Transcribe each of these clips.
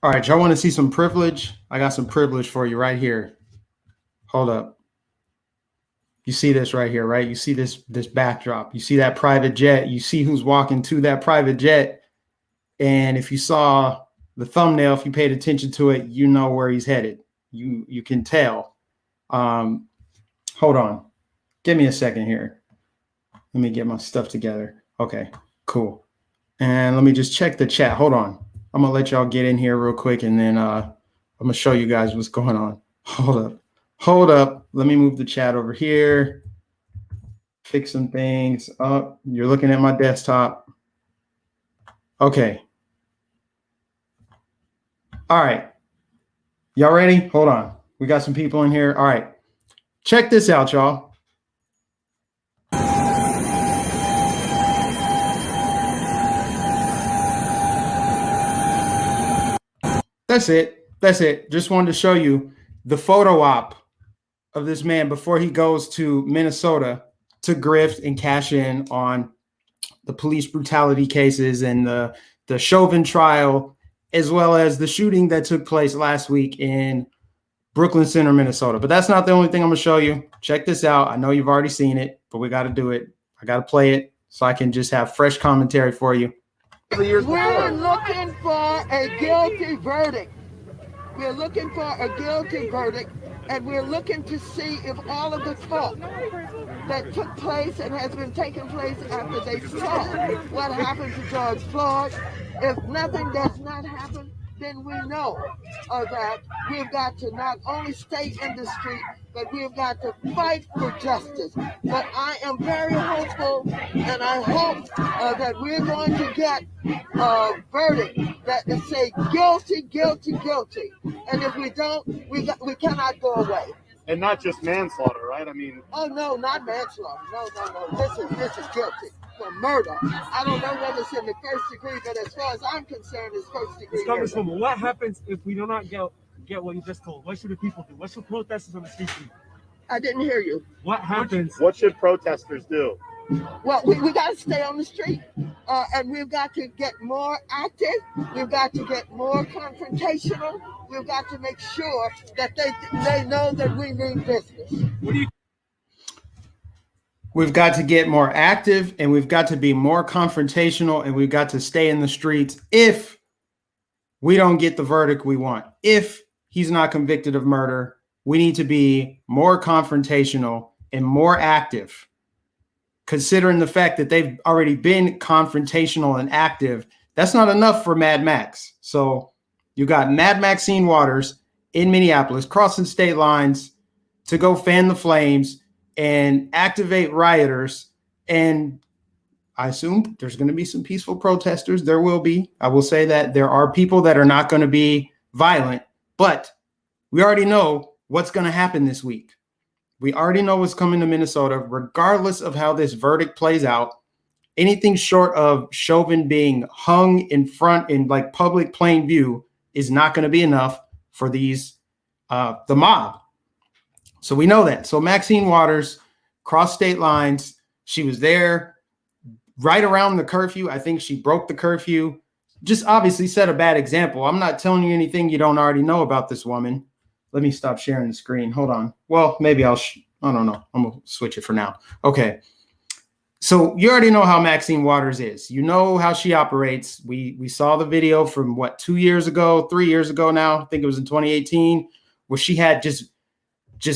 All right, y'all want to see some privilege? I got some privilege for you right here. Hold up. You see this right here, right? You see this backdrop. You see that private jet. You see who's walking to that private jet. And if you saw the thumbnail, if you paid attention to it, you know where he's headed. You can tell. Hold on. Give me a second here. Let me get my stuff together. Okay, cool. And let me just check the chat. Hold on. I'm going to let y'all get in here real quick, and then I'm going to show you guys what's going on. Hold up. Let me move the chat over here. Fix some things up. You're looking at my desktop. Okay. All right. Y'all ready? Hold on. We got some people in here. All right. Check this out, y'all. That's it. That's it. Just wanted to show you the photo op of this man before he goes to Minnesota to grift and cash in on the police brutality cases and the Chauvin trial, as well as the shooting that took place last week in Brooklyn Center, Minnesota. But that's not the only thing I'm going to show you. Check this out. I know you've already seen it, but we got to do it. I got to play it so I can just have fresh commentary for you. We're looking for a guilty verdict. We're looking for a guilty verdict, and we're looking to see if all of the talk that took place and has been taking place after they saw what happened to George Floyd, if nothing does not happen, then we know that we've got to not only stay in the street, but we've got to fight for justice. But I am very hopeful, and I hope that we're going to get a verdict that will say guilty, guilty, guilty. And if we don't, we cannot go away. And not just manslaughter, right? I mean... Oh, no, not manslaughter. No. This is guilty. For murder. I don't know whether it's in the first degree, but as far as I'm concerned, it's first degree murder. Congresswoman, what happens if we do not get what you just told? What should the people do? What should protesters on the street do? I didn't hear you. What happens? What should protesters do? Well, we got to stay on the street, and we've got to get more active. We've got to get more confrontational. We've got to make sure that they know that we mean business. We've got to get more active, and we've got to be more confrontational, and we've got to stay in the streets if we don't get the verdict we want. If he's not convicted of murder, we need to be more confrontational and more active, considering the fact that they've already been confrontational and active. That's not enough for Mad Max. So you got Mad Maxine Waters in Minneapolis crossing state lines to go fan the flames and activate rioters. And I assume there's going to be some peaceful protesters. There will be. I will say that there are people that are not going to be violent, but we already know what's going to happen this week. We already know what's coming to Minnesota, regardless of how this verdict plays out. Anything short of Chauvin being hung in front in like public plain view is not going to be enough for these, the mob. So we know that. So Maxine Waters crossed state lines. She was there right around the curfew. I think she broke the curfew. Just obviously set a bad example. I'm not telling you anything you don't already know about this woman. Let me stop sharing the screen. Hold on. Well, maybe I don't know. I'm going to switch it for now. Okay. So you already know how Maxine Waters is. You know how she operates. We saw the video from what, 2 years ago, 3 years ago now. I think it was in 2018, where she had just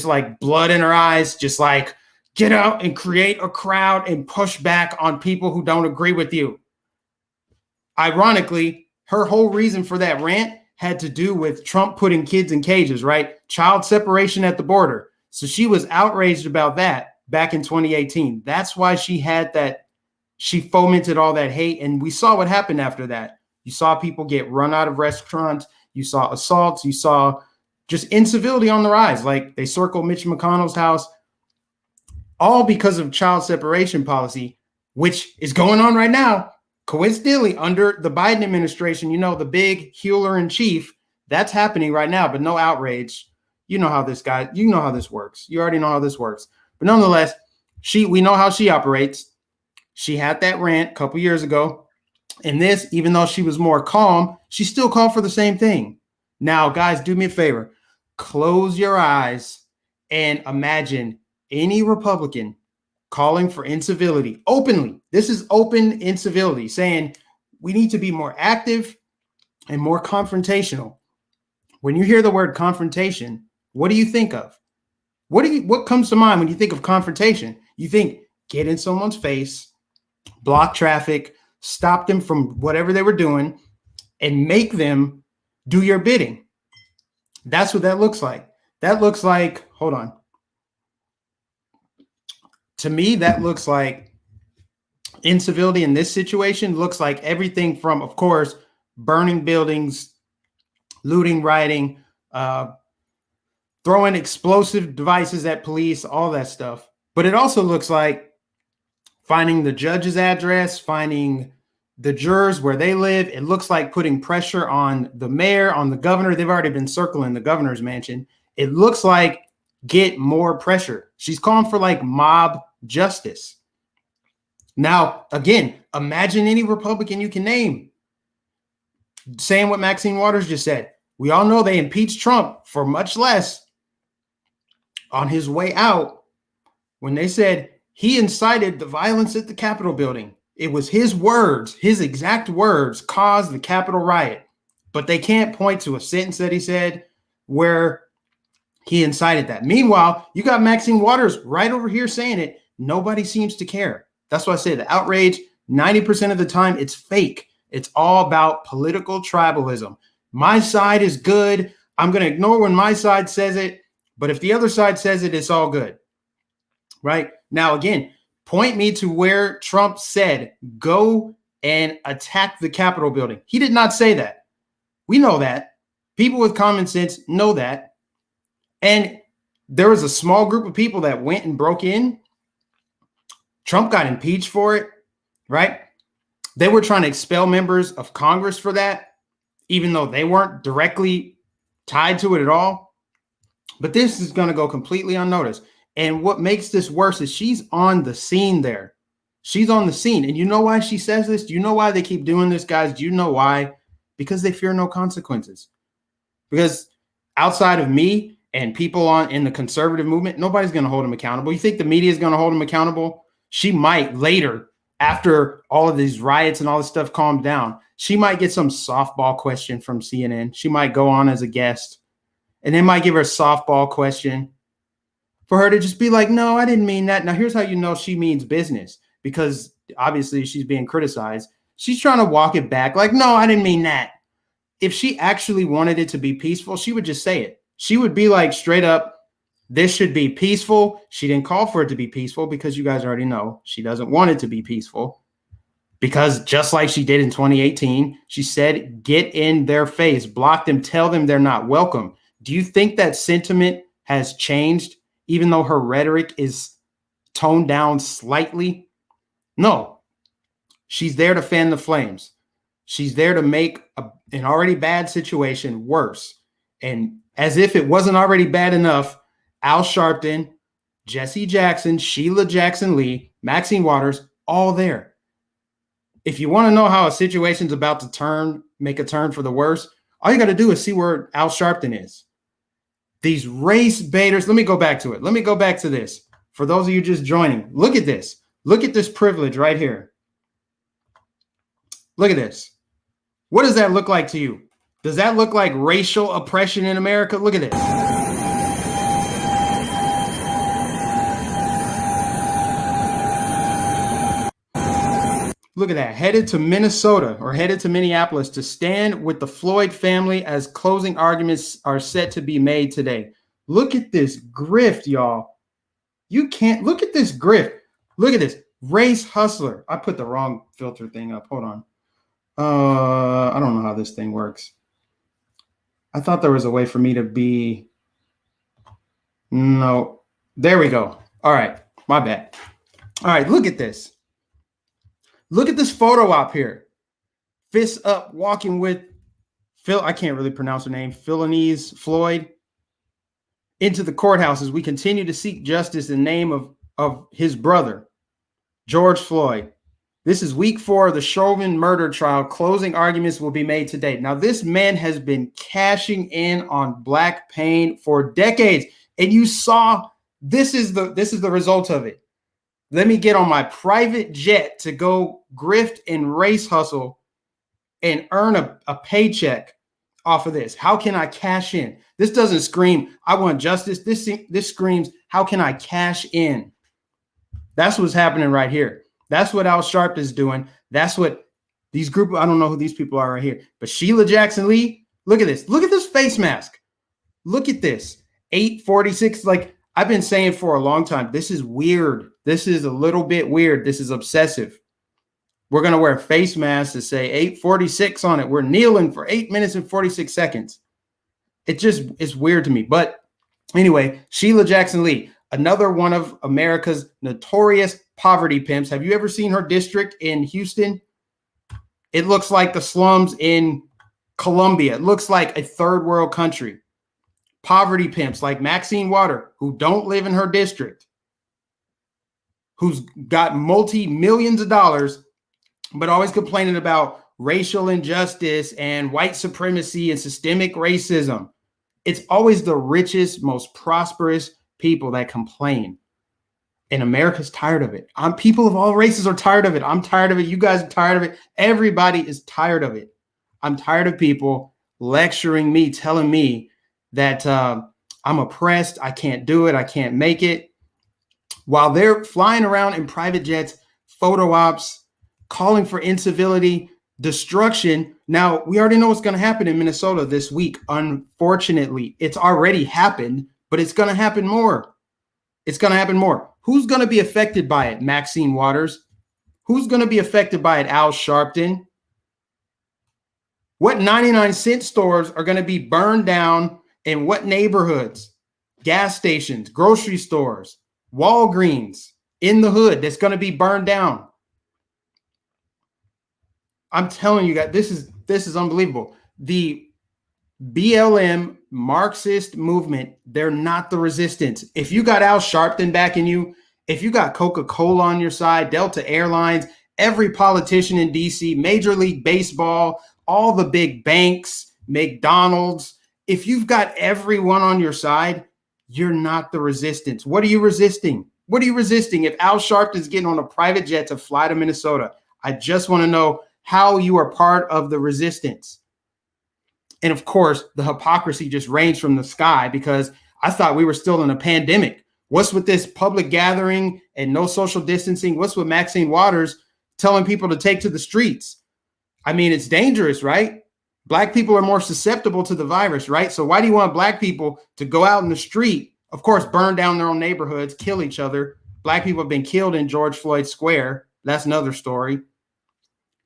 like blood in her eyes, just like get out and create a crowd and push back on people who don't agree with you. Ironically, her whole reason for that rant had to do with Trump putting kids in cages, right? Child separation at the border. So she was outraged about that back in 2018. That's why she had that, she fomented all that hate. And we saw what happened after that. You saw people get run out of restaurants. You saw assaults. You saw just incivility on the rise. Like they circled Mitch McConnell's house, all because of child separation policy, which is going on right now. Coincidentally, under the Biden administration, you know, the big healer in chief, that's happening right now, but no outrage. You know how this works. You already know how this works. But nonetheless, we know how she operates. She had that rant a couple years ago. And this, even though she was more calm, she still called for the same thing. Now, guys, do me a favor. Close your eyes and imagine any Republican calling for incivility openly. This is open incivility, saying we need to be more active and more confrontational. When you hear the word confrontation, what do you think of? What comes to mind when you think of confrontation? You think get in someone's face, block traffic, stop them from whatever they were doing, and make them do your bidding. That's what that looks like. That looks like, hold on. To me, that looks like incivility in this situation looks like everything from, of course, burning buildings, looting, rioting, throwing explosive devices at police, all that stuff. But it also looks like finding the judge's address, finding the jurors where they live. It looks like putting pressure on the mayor, on the governor. They've already been circling the governor's mansion. It looks like get more pressure. She's calling for like mob justice. Now, again, imagine any Republican you can name saying what Maxine Waters just said. We all know they impeached Trump for much less. On his way out, when they said he incited the violence at the Capitol building, it was his words, his exact words caused the Capitol riot. But they can't point to a sentence that he said where he incited that. Meanwhile, you got Maxine Waters right over here saying it. Nobody seems to care. That's why I say the outrage, 90% of the time, it's fake. It's all about political tribalism. My side is good. I'm going to ignore when my side says it. But if the other side says it, it's all good. Right? Now, again, point me to where Trump said, go and attack the Capitol building. He did not say that. We know that. People with common sense know that. And there was a small group of people that went and broke in. Trump got impeached for it, right? They were trying to expel members of Congress for that, even though they weren't directly tied to it at all. But this is going to go completely unnoticed. And what makes this worse is she's on the scene there. She's on the scene. And you know why she says this? Do you know why they keep doing this, guys? Do you know why? Because they fear no consequences. Because outside of me and people in the conservative movement, nobody's going to hold them accountable. You think the media is going to hold them accountable? She might later, after all of these riots and all this stuff calmed down, she might get some softball question from CNN. She might go on as a guest, and they might give her a softball question for her to just be like, no, I didn't mean that. Now, here's how you know she means business, because obviously she's being criticized. She's trying to walk it back like, no, I didn't mean that. If she actually wanted it to be peaceful, she would just say it. She would be like straight up, this should be peaceful. She didn't call for it to be peaceful because you guys already know she doesn't want it to be peaceful, because just like she did in 2018, she said, get in their face, block them, tell them they're not welcome. Do you think that sentiment has changed, even though her rhetoric is toned down slightly? No, she's there to fan the flames. She's there to make an already bad situation worse. And as if it wasn't already bad enough, Al Sharpton, Jesse Jackson, Sheila Jackson Lee, Maxine Waters, all there. If you want to know how a situation's about to make a turn for the worse, all you got to do is see where Al Sharpton is. These race baiters, let me go back to it. Let me go back to this. For those of you just joining, look at this. Look at this privilege right here. Look at this. What does that look like to you? Does that look like racial oppression in America? Look at this. Look at that. Headed to Minnesota or headed to Minneapolis to stand with the Floyd family as closing arguments are set to be made today. Look at this grift, y'all. You can't look at this grift. Look at this. Race hustler. I put the wrong filter thing up. Hold on. I don't know how this thing works. I thought there was a way for me to be. No. There we go. All right. My bad. All right. Look at this. Look at this photo op here. Fists up, walking with Phil. I can't really pronounce her name. Philanese Floyd into the courthouse as we continue to seek justice in the name of his brother, George Floyd. This is week 4 of the Chauvin murder trial. Closing arguments will be made today. Now, this man has been cashing in on black pain for decades. And you saw this is the result of it. Let me get on my private jet to go grift and race hustle and earn a paycheck off of this. How can I cash in? This doesn't scream, I want justice. This screams, how can I cash in? That's what's happening right here. That's what Al Sharpton is doing. That's what these group, I don't know who these people are right here, but Sheila Jackson Lee, look at this. Look at this face mask. Look at this. 846. Like I've been saying for a long time, this is weird. This is a little bit weird. This is obsessive. We're going to wear face masks that say 846 on it. We're kneeling for 8 minutes and 46 seconds. It's weird to me. But anyway, Sheila Jackson Lee, another one of America's notorious poverty pimps. Have you ever seen her district in Houston? It looks like the slums in Colombia. It looks like a third world country. Poverty pimps like Maxine Water, who don't live in her district, who's got multi-millions of dollars, but always complaining about racial injustice and white supremacy and systemic racism. It's always the richest, most prosperous people that complain. And America's tired of it. People of all races are tired of it. I'm tired of it. You guys are tired of it. Everybody is tired of it. I'm tired of people lecturing me, telling me that I'm oppressed. I can't do it. I can't make it. While they're flying around in private jets, photo ops, calling for incivility, destruction. Now, we already know what's going to happen in Minnesota this week. Unfortunately, it's already happened, but it's going to happen more. It's going to happen more. Who's going to be affected by it? Maxine Waters. Who's going to be affected by it? Al Sharpton. What 99-cent stores are going to be burned down in what neighborhoods? Gas stations, grocery stores, Walgreens in the hood that's going to be burned down. I'm telling you guys, this is unbelievable. The BLM Marxist movement, they're not the resistance. If you got Al Sharpton backing you, if you got Coca-Cola on your side, Delta Airlines, every politician in DC, Major League Baseball, all the big banks, McDonald's, if you've got everyone on your side, you're not the resistance. What are you resisting? What are you resisting? If Al Sharpton's getting on a private jet to fly to Minnesota, I just want to know how you are part of the resistance. And of course, the hypocrisy just rains from the sky because I thought we were still in a pandemic. What's with this public gathering and no social distancing? What's with Maxine Waters telling people to take to the streets? I mean, it's dangerous, right? Black people are more susceptible to the virus, right? So why do you want black people to go out in the street, of course, burn down their own neighborhoods, kill each other? Black people have been killed in George Floyd Square. That's another story.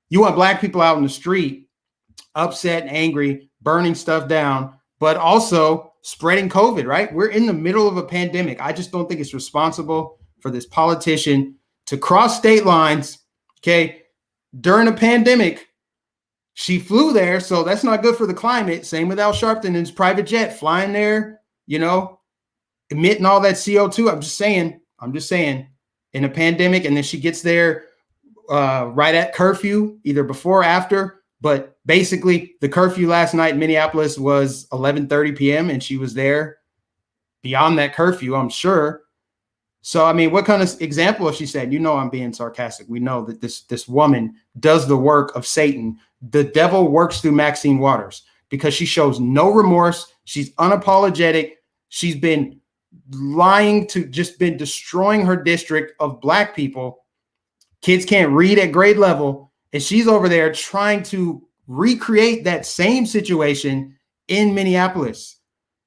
You want black people out in the street, upset and angry, burning stuff down, but also spreading COVID, right? We're in the middle of a pandemic. I just don't think it's responsible for this politician to cross state lines, okay, during a pandemic. She flew there, so that's not good for the climate. Same with Al Sharpton in his private jet, flying there, emitting all that CO2. I'm just saying, in a pandemic, and then she gets there right at curfew, either before or after. But basically, the curfew last night in Minneapolis was 11:30 p.m. and she was there beyond that curfew, I'm sure. So, I mean, what kind of example is she saying? I'm being sarcastic. We know that this woman does the work of Satan. The devil works through Maxine Waters because she shows no remorse. She's unapologetic. She's been lying to just been destroying her district of black people. Kids can't read at grade level. And she's over there trying to recreate that same situation in Minneapolis.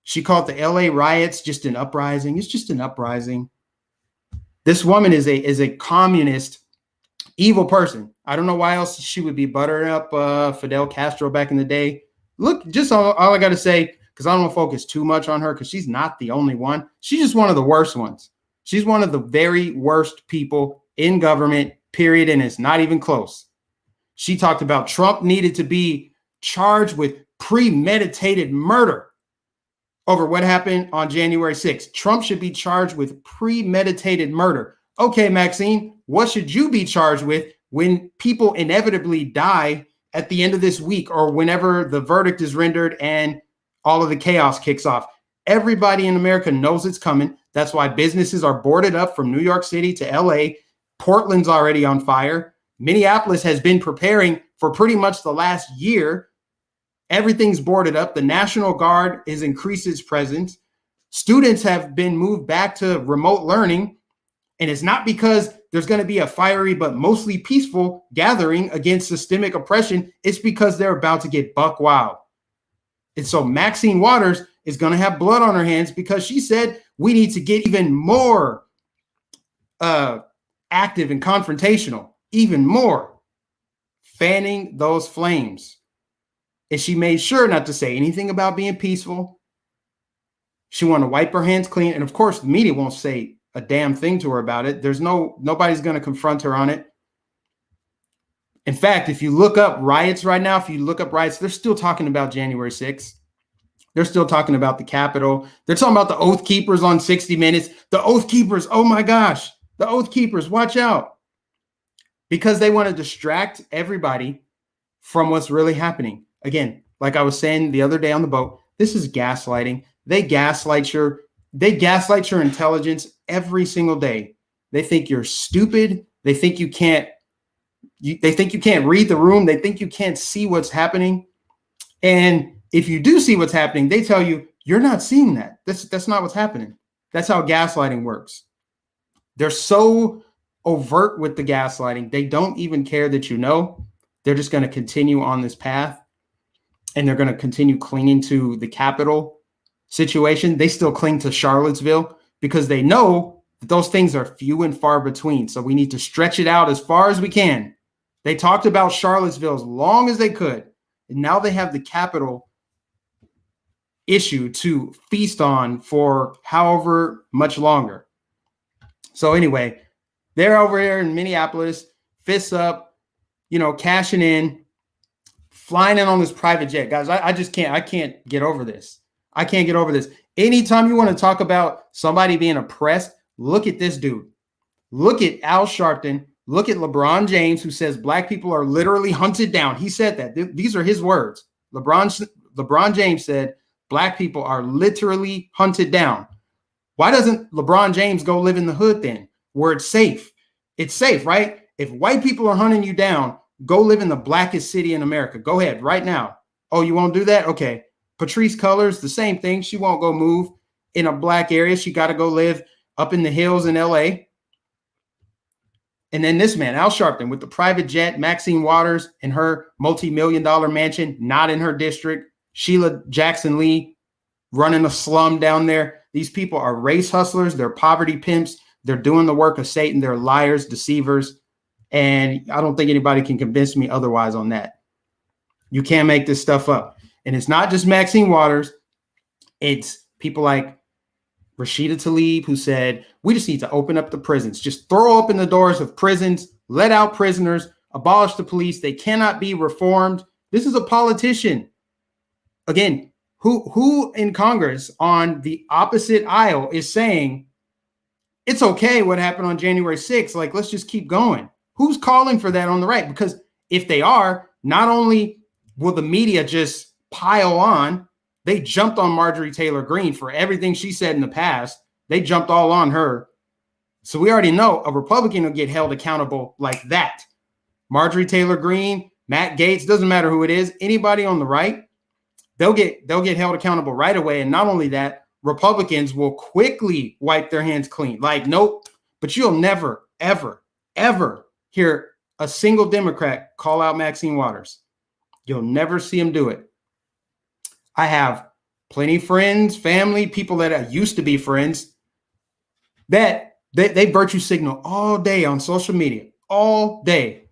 She called the LA riots just an uprising. It's just an uprising. This woman is a communist, evil person. I don't know why else she would be buttering up Fidel Castro back in the day. Look, just all I got to say, because I don't want to focus too much on her, because she's not the only one. She's just one of the worst ones. She's one of the very worst people in government, period, and it's not even close. She talked about Trump needed to be charged with premeditated murder over what happened on January 6th. Trump should be charged with premeditated murder. Okay, Maxine, what should you be charged with when people inevitably die at the end of this week or whenever the verdict is rendered and all of the chaos kicks off. Everybody in America knows it's coming. That's why businesses are boarded up from New York City to LA. Portland's already on fire. Minneapolis has been preparing for pretty much the last year. Everything's boarded up. The National Guard has increased its presence. Students have been moved back to remote learning. And it's not because there's going to be a fiery but mostly peaceful gathering against systemic oppression. It's because they're about to get buck wild. And so Maxine Waters is going to have blood on her hands because she said we need to get even more active and confrontational, even more, fanning those flames. And she made sure not to say anything about being peaceful. She wanted to wipe her hands clean. And of course, the media won't say a damn thing to her about it. Nobody's going to confront her on it. In fact, if you look up riots right now, they're still talking about January 6th. They're still talking about the Capitol. They're talking about the Oath Keepers on 60 Minutes. The Oath Keepers, oh my gosh, the Oath Keepers, watch out. Because they want to distract everybody from what's really happening. Again, like I was saying the other day on the boat, this is gaslighting. They gaslight your intelligence every single day. They think you're stupid. They think you can't read the room. They think you can't see what's happening. And if you do see what's happening, they tell you you're not seeing that. That's not what's happening. That's how gaslighting works. They're so overt with the gaslighting. They don't even care that you know. They're just going to continue on this path, and they're going to continue clinging to the Capitol situation. They still cling to Charlottesville because they know that those things are few and far between. So we need to stretch it out as far as we can. They talked about Charlottesville as long as they could, and now they have the Capitol issue to feast on for however much longer. So anyway, they're over here in Minneapolis, fists up, cashing in, flying in on this private jet. Guys, I can't get over this. I can't get over this. Anytime you want to talk about somebody being oppressed, look at this dude. Look at Al Sharpton. Look at LeBron James, who says black people are literally hunted down. He said that. These are his words. LeBron James said black people are literally hunted down. Why doesn't LeBron James go live in the hood then, where it's safe? It's safe, right? If white people are hunting you down, go live in the blackest city in America. Go ahead right now. Oh, you won't do that? Okay. Patrice Cullors, the same thing. She won't go move in a black area. She got to go live up in the hills in LA. And then this man, Al Sharpton, with the private jet, Maxine Waters in her multi-million-dollar mansion, not in her district. Sheila Jackson Lee running a slum down there. These people are race hustlers. They're poverty pimps. They're doing the work of Satan. They're liars, deceivers. And I don't think anybody can convince me otherwise on that. You can't make this stuff up. And it's not just Maxine Waters. It's people like Rashida Tlaib, who said, we just need to open up the prisons. Just throw open the doors of prisons, let out prisoners, abolish the police. They cannot be reformed. This is a politician. Again, who in Congress on the opposite aisle is saying it's okay what happened on January 6th? Like, let's just keep going. Who's calling for that on the right? Because if they are, not only will the media just pile on, they jumped on Marjorie Taylor Greene for everything she said in the past. They jumped all on her. So we already know a Republican will get held accountable like that. Marjorie Taylor Greene, Matt Gaetz, doesn't matter who it is, anybody on the right, they'll get held accountable right away. And not only that, Republicans will quickly wipe their hands clean. Like, nope, but you'll never, ever, ever hear a single Democrat call out Maxine Waters. You'll never see him do it. I have plenty of friends, family, people that used to be friends that they virtue signal all day on social media, all day,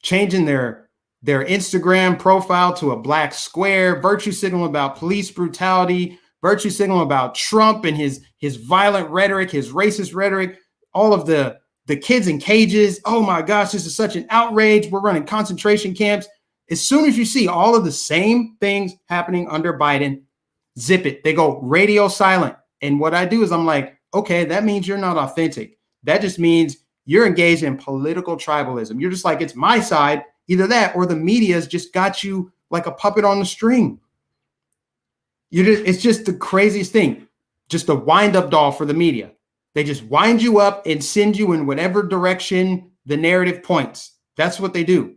changing their Instagram profile to a black square, virtue signal about police brutality, virtue signal about Trump and his violent rhetoric, his racist rhetoric, all of the kids in cages. Oh my gosh, this is such an outrage. We're running concentration camps. As soon as you see all of the same things happening under Biden, zip it. They go radio silent. And what I do is I'm like, okay, that means you're not authentic. That just means You're engaged in political tribalism. You're just like, it's my side, either that or the media's just got you like a puppet on the string. It's just the craziest thing. Just a wind-up doll for the media. They just wind you up and send you in whatever direction the narrative points. That's what they do.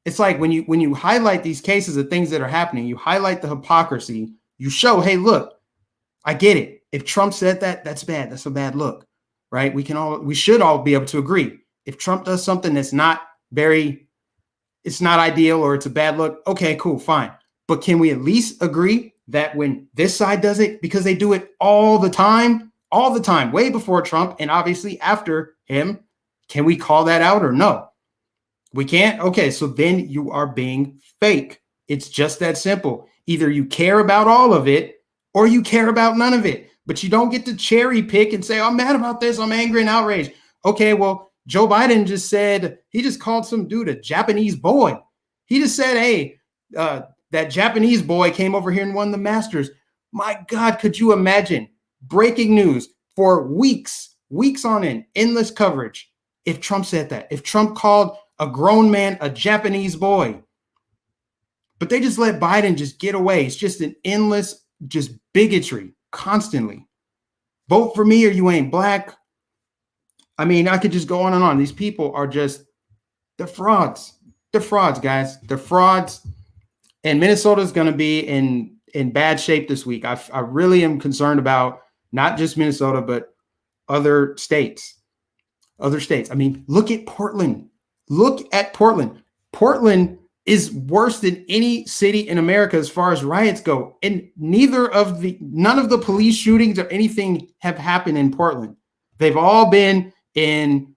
It's like when you highlight these cases of things that are happening, you highlight the hypocrisy, you show, hey, look, I get it. If Trump said that, that's bad. That's a bad look, right? We should all be able to agree. If Trump does something that's it's not ideal or it's a bad look, okay, cool, fine. But can we at least agree that when this side does it, because they do it all the time, way before Trump and obviously after him, can we call that out or no? We can't? Okay, so then you are being fake. It's just that simple. Either you care about all of it or you care about none of it. But you don't get to cherry pick and say, I'm mad about this, I'm angry and outraged. Okay, well, Joe Biden just said, he just called some dude a Japanese boy. He just said, hey, that Japanese boy came over here and won the Masters. My God, could you imagine breaking news for weeks on end, endless coverage. If Trump said that, if Trump called a grown man a Japanese boy, but they just let Biden just get away. It's just an endless, just bigotry constantly. Vote for me or you ain't black. I mean, I could just go on and on. These people are they're frauds. They're frauds, guys. They're frauds. And Minnesota is going to be in bad shape this week. I really am concerned about not just Minnesota, but other states. I mean, look at Portland. Portland is worse than any city in America as far as riots go. And none of the police shootings or anything have happened in Portland. They've all been in,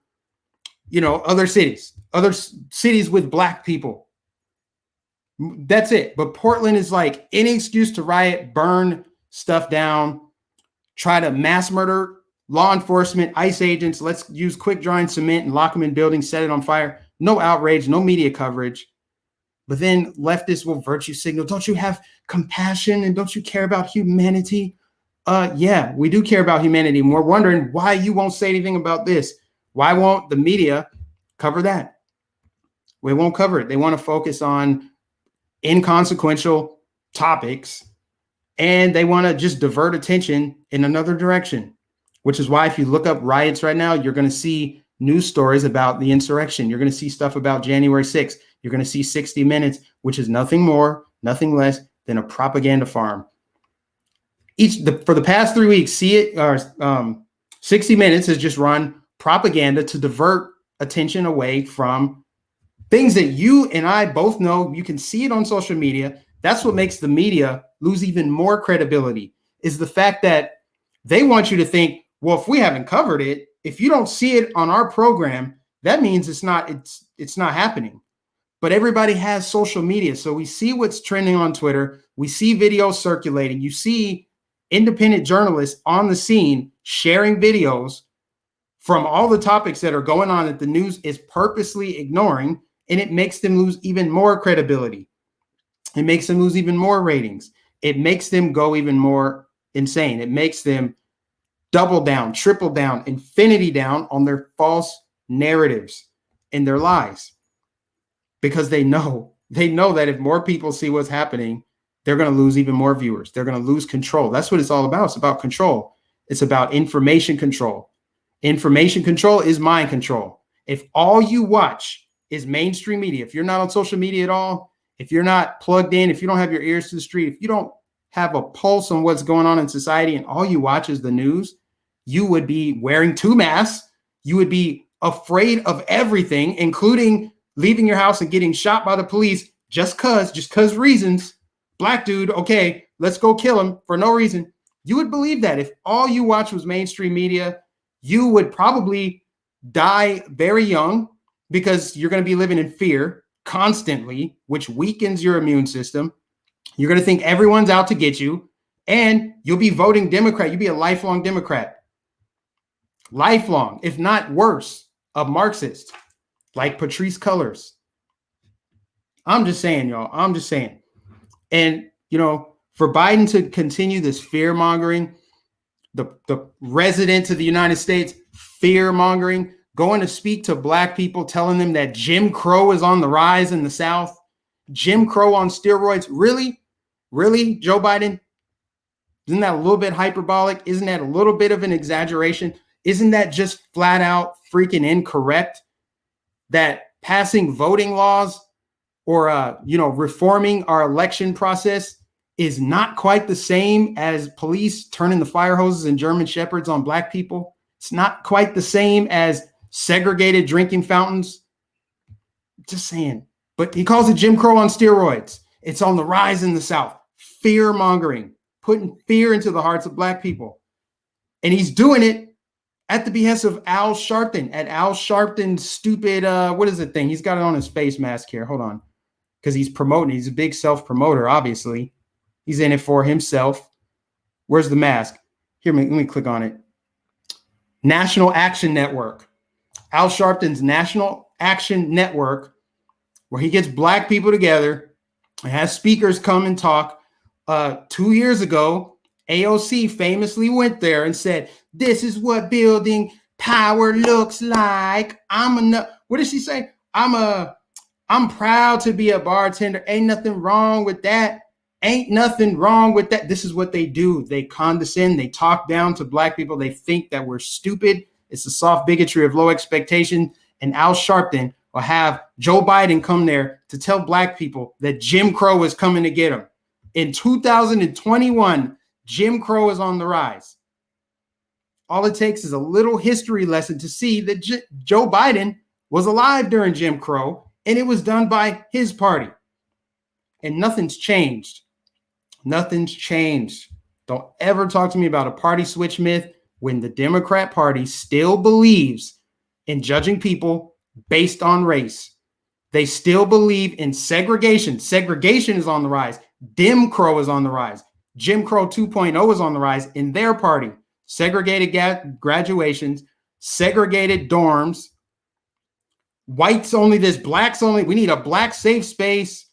other cities with black people. That's it. But Portland is like any excuse to riot, burn stuff down, try to mass murder law enforcement, ICE agents. Let's use quick drying cement and lock them in buildings, set it on fire. No outrage, no media coverage. But then leftists will virtue signal. Don't you have compassion and don't you care about humanity? Yeah, we do care about humanity. And we're wondering why you won't say anything about this. Why won't the media cover that? We won't cover it. They want to focus on inconsequential topics and they want to just divert attention in another direction, which is why if you look up riots right now, you're going to see news stories about the insurrection. You're going to see stuff about January 6th. You're going to see 60 Minutes, which is nothing more, nothing less than a propaganda farm. For the past 3 weeks, 60 Minutes has just run propaganda to divert attention away from things that you and I both know. You can see it on social media. That's what makes the media lose even more credibility, is the fact that they want you to think, well, if we haven't covered it, if you don't see it on our program, that means it's not happening. But everybody has social media. So we see what's trending on Twitter. We see videos circulating. You see independent journalists on the scene sharing videos from all the topics that are going on that the news is purposely ignoring, and it makes them lose even more credibility. It makes them lose even more ratings. It makes them go even more insane. It makes them double down, triple down, infinity down on their false narratives and their lies. Because they know that if more people see what's happening, they're going to lose even more viewers. They're going to lose control. That's what it's all about. It's about control. It's about information control. Information control is mind control. If all you watch is mainstream media, if you're not on social media at all, if you're not plugged in, if you don't have your ears to the street, if you don't have a pulse on what's going on in society and all you watch is the news, you would be wearing 2 masks. You would be afraid of everything, including leaving your house and getting shot by the police just cause reasons. Black dude, okay, let's go kill him for no reason. You would believe that if all you watch was mainstream media, you would probably die very young because you're going to be living in fear constantly, which weakens your immune system. You're going to think everyone's out to get you, and you'll be voting Democrat. You'll be a lifelong Democrat. Lifelong, if not worse, a Marxist like Patrice Cullors. I'm just saying, y'all. I'm just saying. And, for Biden to continue this fear mongering, the residents of the United States, fear mongering, going to speak to black people, telling them that Jim Crow is on the rise in the South. Jim Crow on steroids. Really? Really, Joe Biden? Isn't that a little bit hyperbolic? Isn't that a little bit of an exaggeration? Isn't that just flat out freaking incorrect? That passing voting laws or reforming our election process is not quite the same as police turning the fire hoses and German shepherds on black people. It's not quite the same as segregated drinking fountains. Just saying. But he calls it Jim Crow on steroids. It's on the rise in the South. Fear mongering, putting fear into the hearts of black people. And he's doing it at the behest of Al Sharpton, at Al Sharpton's stupid, what is the thing? He's got it on his face mask here. Hold on. Because he's promoting. He's a big self-promoter, obviously. He's in it for himself. Where's the mask? Here, let me click on it. National Action Network. Al Sharpton's National Action Network, where he gets black people together and has speakers come and talk. 2 years ago, AOC famously went there and said, "This is what building power looks like. What did she say? I'm proud to be a bartender. Ain't nothing wrong with that. Ain't nothing wrong with that." This is what they do. They condescend. They talk down to black people. They think that we're stupid. It's the soft bigotry of low expectation. And Al Sharpton will have Joe Biden come there to tell black people that Jim Crow is coming to get them. In 2021, Jim Crow is on the rise. All it takes is a little history lesson to see that Joe Biden was alive during Jim Crow, and it was done by his party. And nothing's changed. Nothing's changed. Don't ever talk to me about a party switch myth when the Democrat Party still believes in judging people based on race. They still believe in segregation. Segregation is on the rise. Dim Crow is on the rise. Jim Crow 2.0 is on the rise in their party. Segregated graduations, segregated dorms, whites only, this blacks only. We need a black safe space.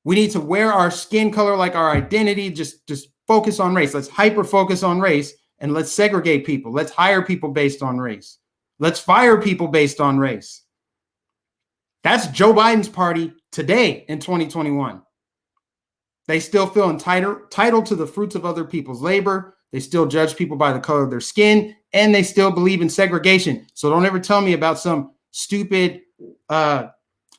We need to wear our skin color like our identity. Just focus on race. Let's hyper focus on race and let's segregate people. Let's hire people based on race. Let's fire people based on race. That's Joe Biden's party today in 2021. They still feel entitled to the fruits of other people's labor. They still judge people by the color of their skin, and they still believe in segregation. So don't ever tell me about some stupid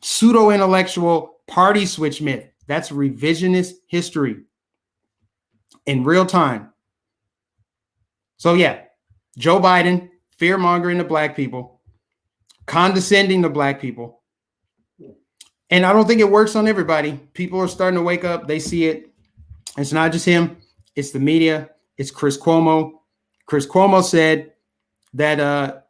pseudo-intellectual party switch myth. That's revisionist history in real time. So yeah, Joe Biden, fear-mongering to black people, condescending to black people. And I don't think it works on everybody. People are starting to wake up. They see it. It's not just him. It's the media. It's Chris Cuomo. Chris Cuomo said that,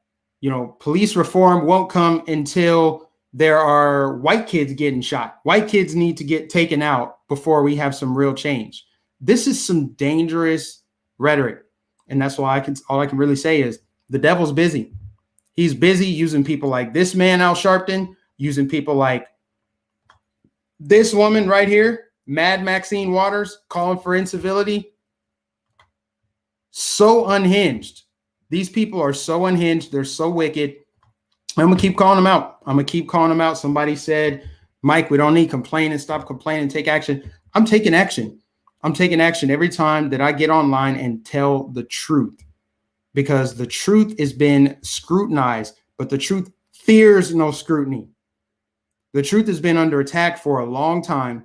police reform won't come until there are white kids getting shot. White kids need to get taken out before we have some real change. This is some dangerous rhetoric. And that's why all I can really say is the devil's busy. He's busy using people like this man, Al Sharpton, using people like this woman right here, Mad Maxine Waters, calling for incivility. So unhinged. These people are so unhinged. They're so wicked. I'm going to keep calling them out. Somebody said, Mike, we don't need complain and stop complaining, take action. I'm taking action. I'm taking action every time that I get online and tell the truth, because the truth has been scrutinized, but the truth fears no scrutiny. The truth has been under attack for a long time,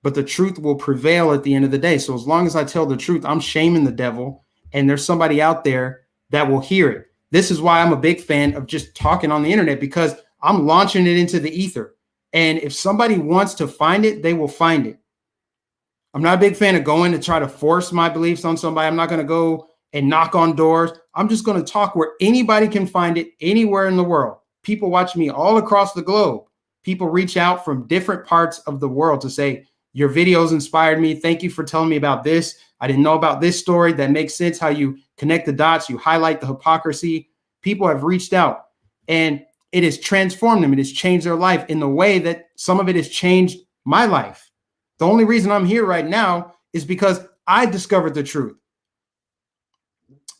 but the truth will prevail at the end of the day. So as long as I tell the truth, I'm shaming the devil, and there's somebody out there that will hear it. This is why I'm a big fan of just talking on the internet, because I'm launching it into the ether. And if somebody wants to find it, they will find it. I'm not a big fan of going to try to force my beliefs on somebody. I'm not going to go and knock on doors. I'm just going to talk where anybody can find it anywhere in the world. People watch me all across the globe. People reach out from different parts of the world to say, your videos inspired me. Thank you for telling me about this. I didn't know about this story. That makes sense. How you connect the dots. You highlight the hypocrisy. People have reached out, and it has transformed them. It has changed their life in the way that some of it has changed my life. The only reason I'm here right now is because I discovered the truth.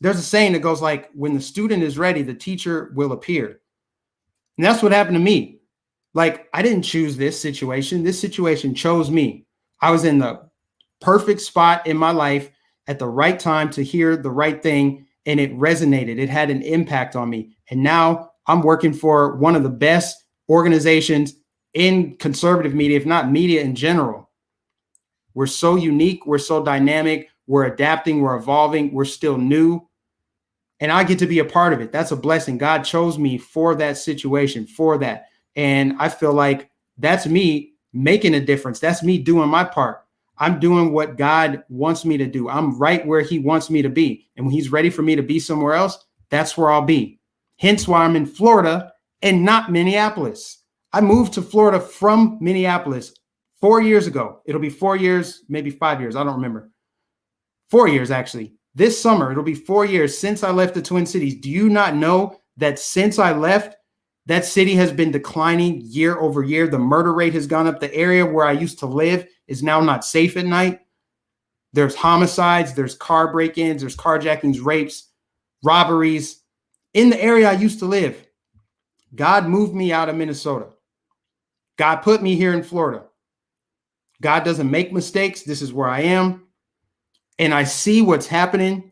there's a saying that goes like, when the student is ready, the teacher will appear. And that's what happened to me. Like, I didn't choose this situation. This situation chose me. I was in the perfect spot in my life at the right time to hear the right thing, and it resonated. It had an impact on me. And now I'm working for one of the best organizations in conservative media, if not media in general. We're so unique. We're so dynamic. We're adapting. We're evolving. We're still new. And I get to be a part of it. That's a blessing. God chose me for that situation, for that. And I feel like that's me making a difference. That's me doing my part. I'm doing what God wants me to do. I'm right where he wants me to be. And when he's ready for me to be somewhere else, that's where I'll be. Hence why I'm in Florida and not Minneapolis. I moved to Florida from Minneapolis 4 years ago. It'll be 4 years, maybe 5 years. I don't remember. 4 years, actually. This summer, it'll be 4 years since I left the Twin Cities. Do you not know that since I left, that city has been declining year over year? The murder rate has gone up. The area where I used to live is now not safe at night. There's homicides, there's car break-ins, there's carjackings, rapes, robberies in the area I used to live. God moved me out of Minnesota. God put me here in Florida. God doesn't make mistakes. This is where I am. And I see what's happening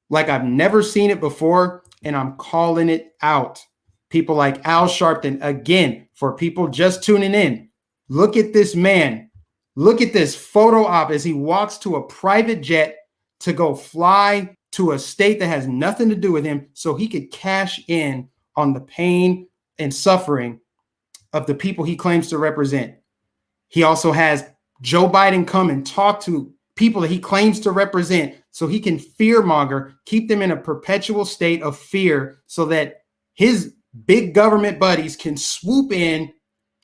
like I've never seen it before, and I'm calling it out. People like Al Sharpton, again, for people just tuning in, look at this man. Look at this photo op as he walks to a private jet to go fly to a state that has nothing to do with him so he could cash in on the pain and suffering of the people he claims to represent. He also has Joe Biden come and talk to people that he claims to represent so he can fearmonger, keep them in a perpetual state of fear so that his big government buddies can swoop in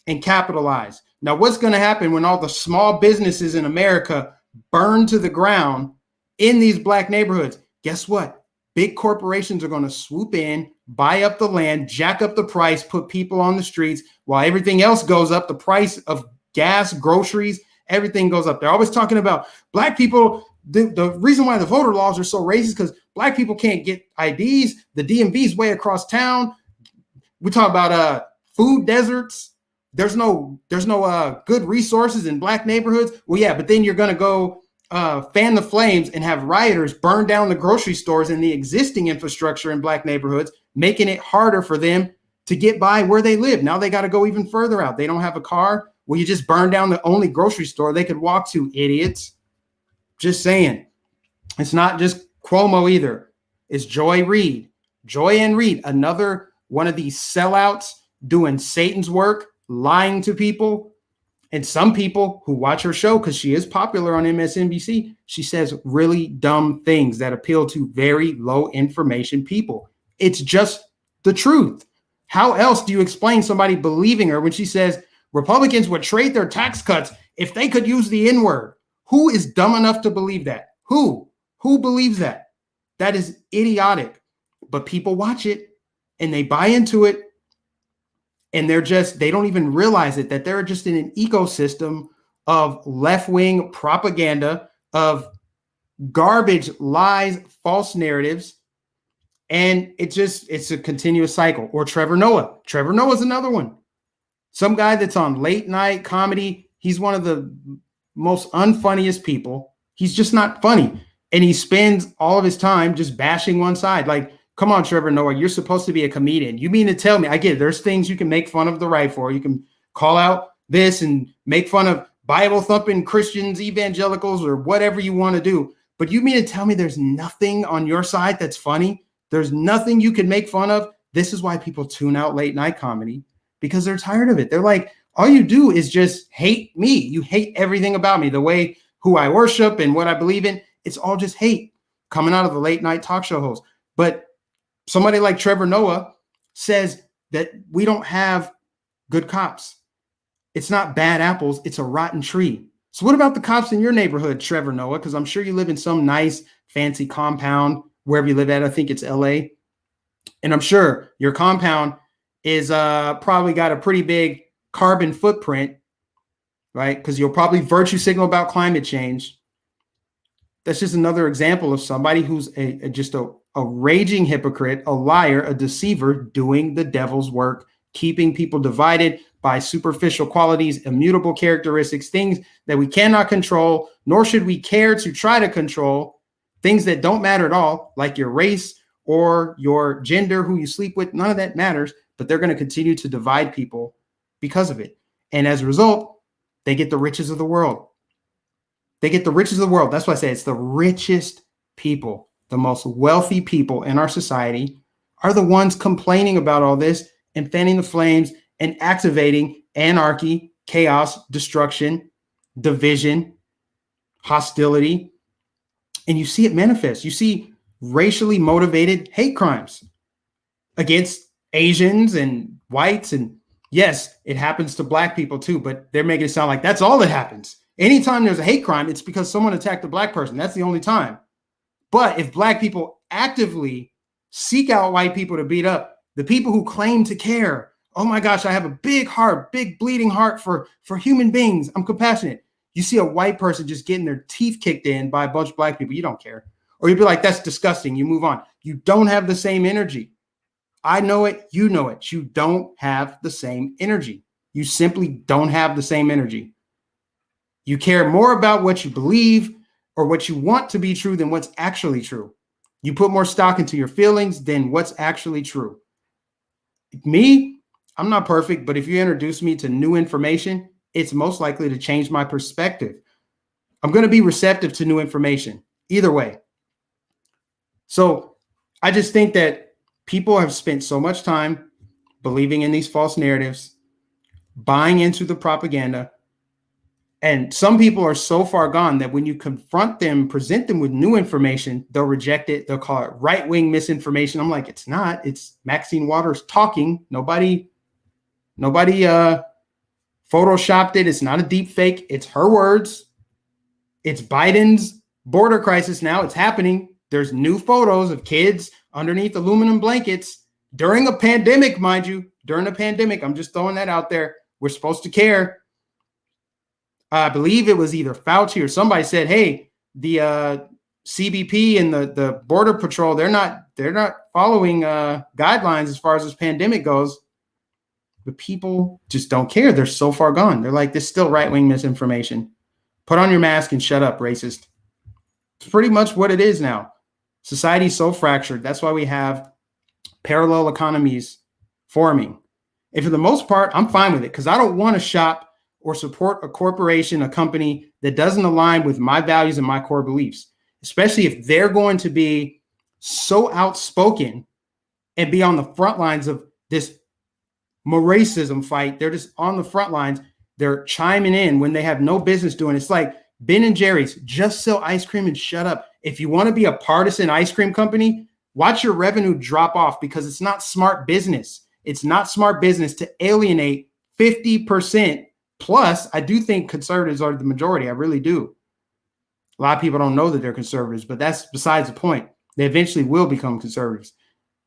and capitalize. Now, what's going to happen when all the small businesses in America burn to the ground in these black neighborhoods? Guess what? Big corporations are going to swoop in, buy up the land, jack up the price, put people on the streets while everything else goes up. The price of gas, groceries, everything goes up. They're always talking about black people. The reason why the voter laws are so racist is because black people can't get IDs. The DMV's way across town. We talk about food deserts. There's no good resources in black neighborhoods. Well, yeah, but then you're going to go fan the flames and have rioters burn down the grocery stores and the existing infrastructure in black neighborhoods, making it harder for them to get by where they live. Now they got to go even further out. They don't have a car. Well, you just burn down the only grocery store they could walk to, idiots. Just saying. It's not just Cuomo either. It's Joy Ann Reid, another one of these sellouts doing Satan's work, lying to people. And some people who watch her show, because she is popular on MSNBC, she says really dumb things that appeal to very low information people. It's just the truth. How else do you explain somebody believing her when she says Republicans would trade their tax cuts if they could use the N-word? Who is dumb enough to believe that? Who believes that? That is idiotic. But people watch it and they buy into it. And they don't even realize it, that they're just in an ecosystem of left-wing propaganda, of garbage, lies, false narratives. And it's a continuous cycle. Or Trevor Noah. Trevor Noah's another one. Some guy that's on late night comedy. He's one of the most unfunniest people. He's just not funny. And he spends all of his time just bashing one side. Like, come on, Trevor Noah, you're supposed to be a comedian. You mean to tell me, I get it, there's things you can make fun of the right for. You can call out this and make fun of Bible-thumping Christians, evangelicals, or whatever you want to do. But you mean to tell me there's nothing on your side that's funny? There's nothing you can make fun of? This is why people tune out late night comedy, because they're tired of it. They're like, all you do is just hate me. You hate everything about me, the way who I worship and what I believe in. It's all just hate coming out of the late night talk show host. But somebody like Trevor Noah says that we don't have good cops. It's not bad apples. It's a rotten tree. So what about the cops in your neighborhood, Trevor Noah? Because I'm sure you live in some nice, fancy compound, wherever you live at. I think it's LA. And I'm sure your compound is probably got a pretty big carbon footprint, right? Because you'll probably virtue signal about climate change. That's just another example of somebody who's just a a raging hypocrite, a liar, a deceiver, doing the devil's work, keeping people divided by superficial qualities, immutable characteristics, things that we cannot control, nor should we care to try to control, things that don't matter at all, like your race or your gender, who you sleep with. None of that matters, but they're going to continue to divide people because of it. And as a result, they get the riches of the world. They get the riches of the world. That's why I say it's the richest people, the most wealthy people in our society are the ones complaining about all this and fanning the flames and activating anarchy, chaos, destruction, division, hostility. And you see it manifest. You see racially motivated hate crimes against Asians and whites. And yes, it happens to black people too, but they're making it sound like that's all that happens. Anytime there's a hate crime, it's because someone attacked a black person. That's the only time. But if black people actively seek out white people to beat up, the people who claim to care, oh my gosh, I have a big heart, big bleeding heart for human beings. I'm compassionate. You see a white person just getting their teeth kicked in by a bunch of black people. You don't care. Or you'd be like, that's disgusting. You move on. You don't have the same energy. I know it. You know it. You don't have the same energy. You simply don't have the same energy. You care more about what you believe or what you want to be true than what's actually true. You put more stock into your feelings than what's actually true. Me, I'm not perfect, but if you introduce me to new information, it's most likely to change my perspective. I'm going to be receptive to new information either way. So I just think that people have spent so much time believing in these false narratives, buying into the propaganda. And some people are so far gone that when you confront them, present them with new information, they'll reject it. They'll call it right-wing misinformation. I'm like, it's not. It's Maxine Waters talking. Nobody photoshopped it. It's not a deep fake. It's her words. It's Biden's border crisis now. It's happening. There's new photos of kids underneath aluminum blankets during a pandemic, mind you, during a pandemic. I'm just throwing that out there. We're supposed to care. I believe it was either Fauci or somebody said, hey, the CBP and the Border Patrol, they're not following guidelines as far as this pandemic goes. But people just don't care. They're so far gone. They're like, this is still right-wing misinformation. Put on your mask and shut up, racist. It's pretty much what it is now. Society's so fractured. That's why we have parallel economies forming. And for the most part, I'm fine with it because I don't want to shop or support a corporation, a company that doesn't align with my values and my core beliefs, especially if they're going to be so outspoken and be on the front lines of this racism fight. They're just on the front lines. They're chiming in when they have no business doing it. It's like Ben and Jerry's, just sell ice cream and shut up. If you want to be a partisan ice cream company, watch your revenue drop off because it's not smart business. It's not smart business to alienate 50%. Plus, I do think conservatives are the majority. I really do. A lot of people don't know that they're conservatives, but that's besides the point. They eventually will become conservatives.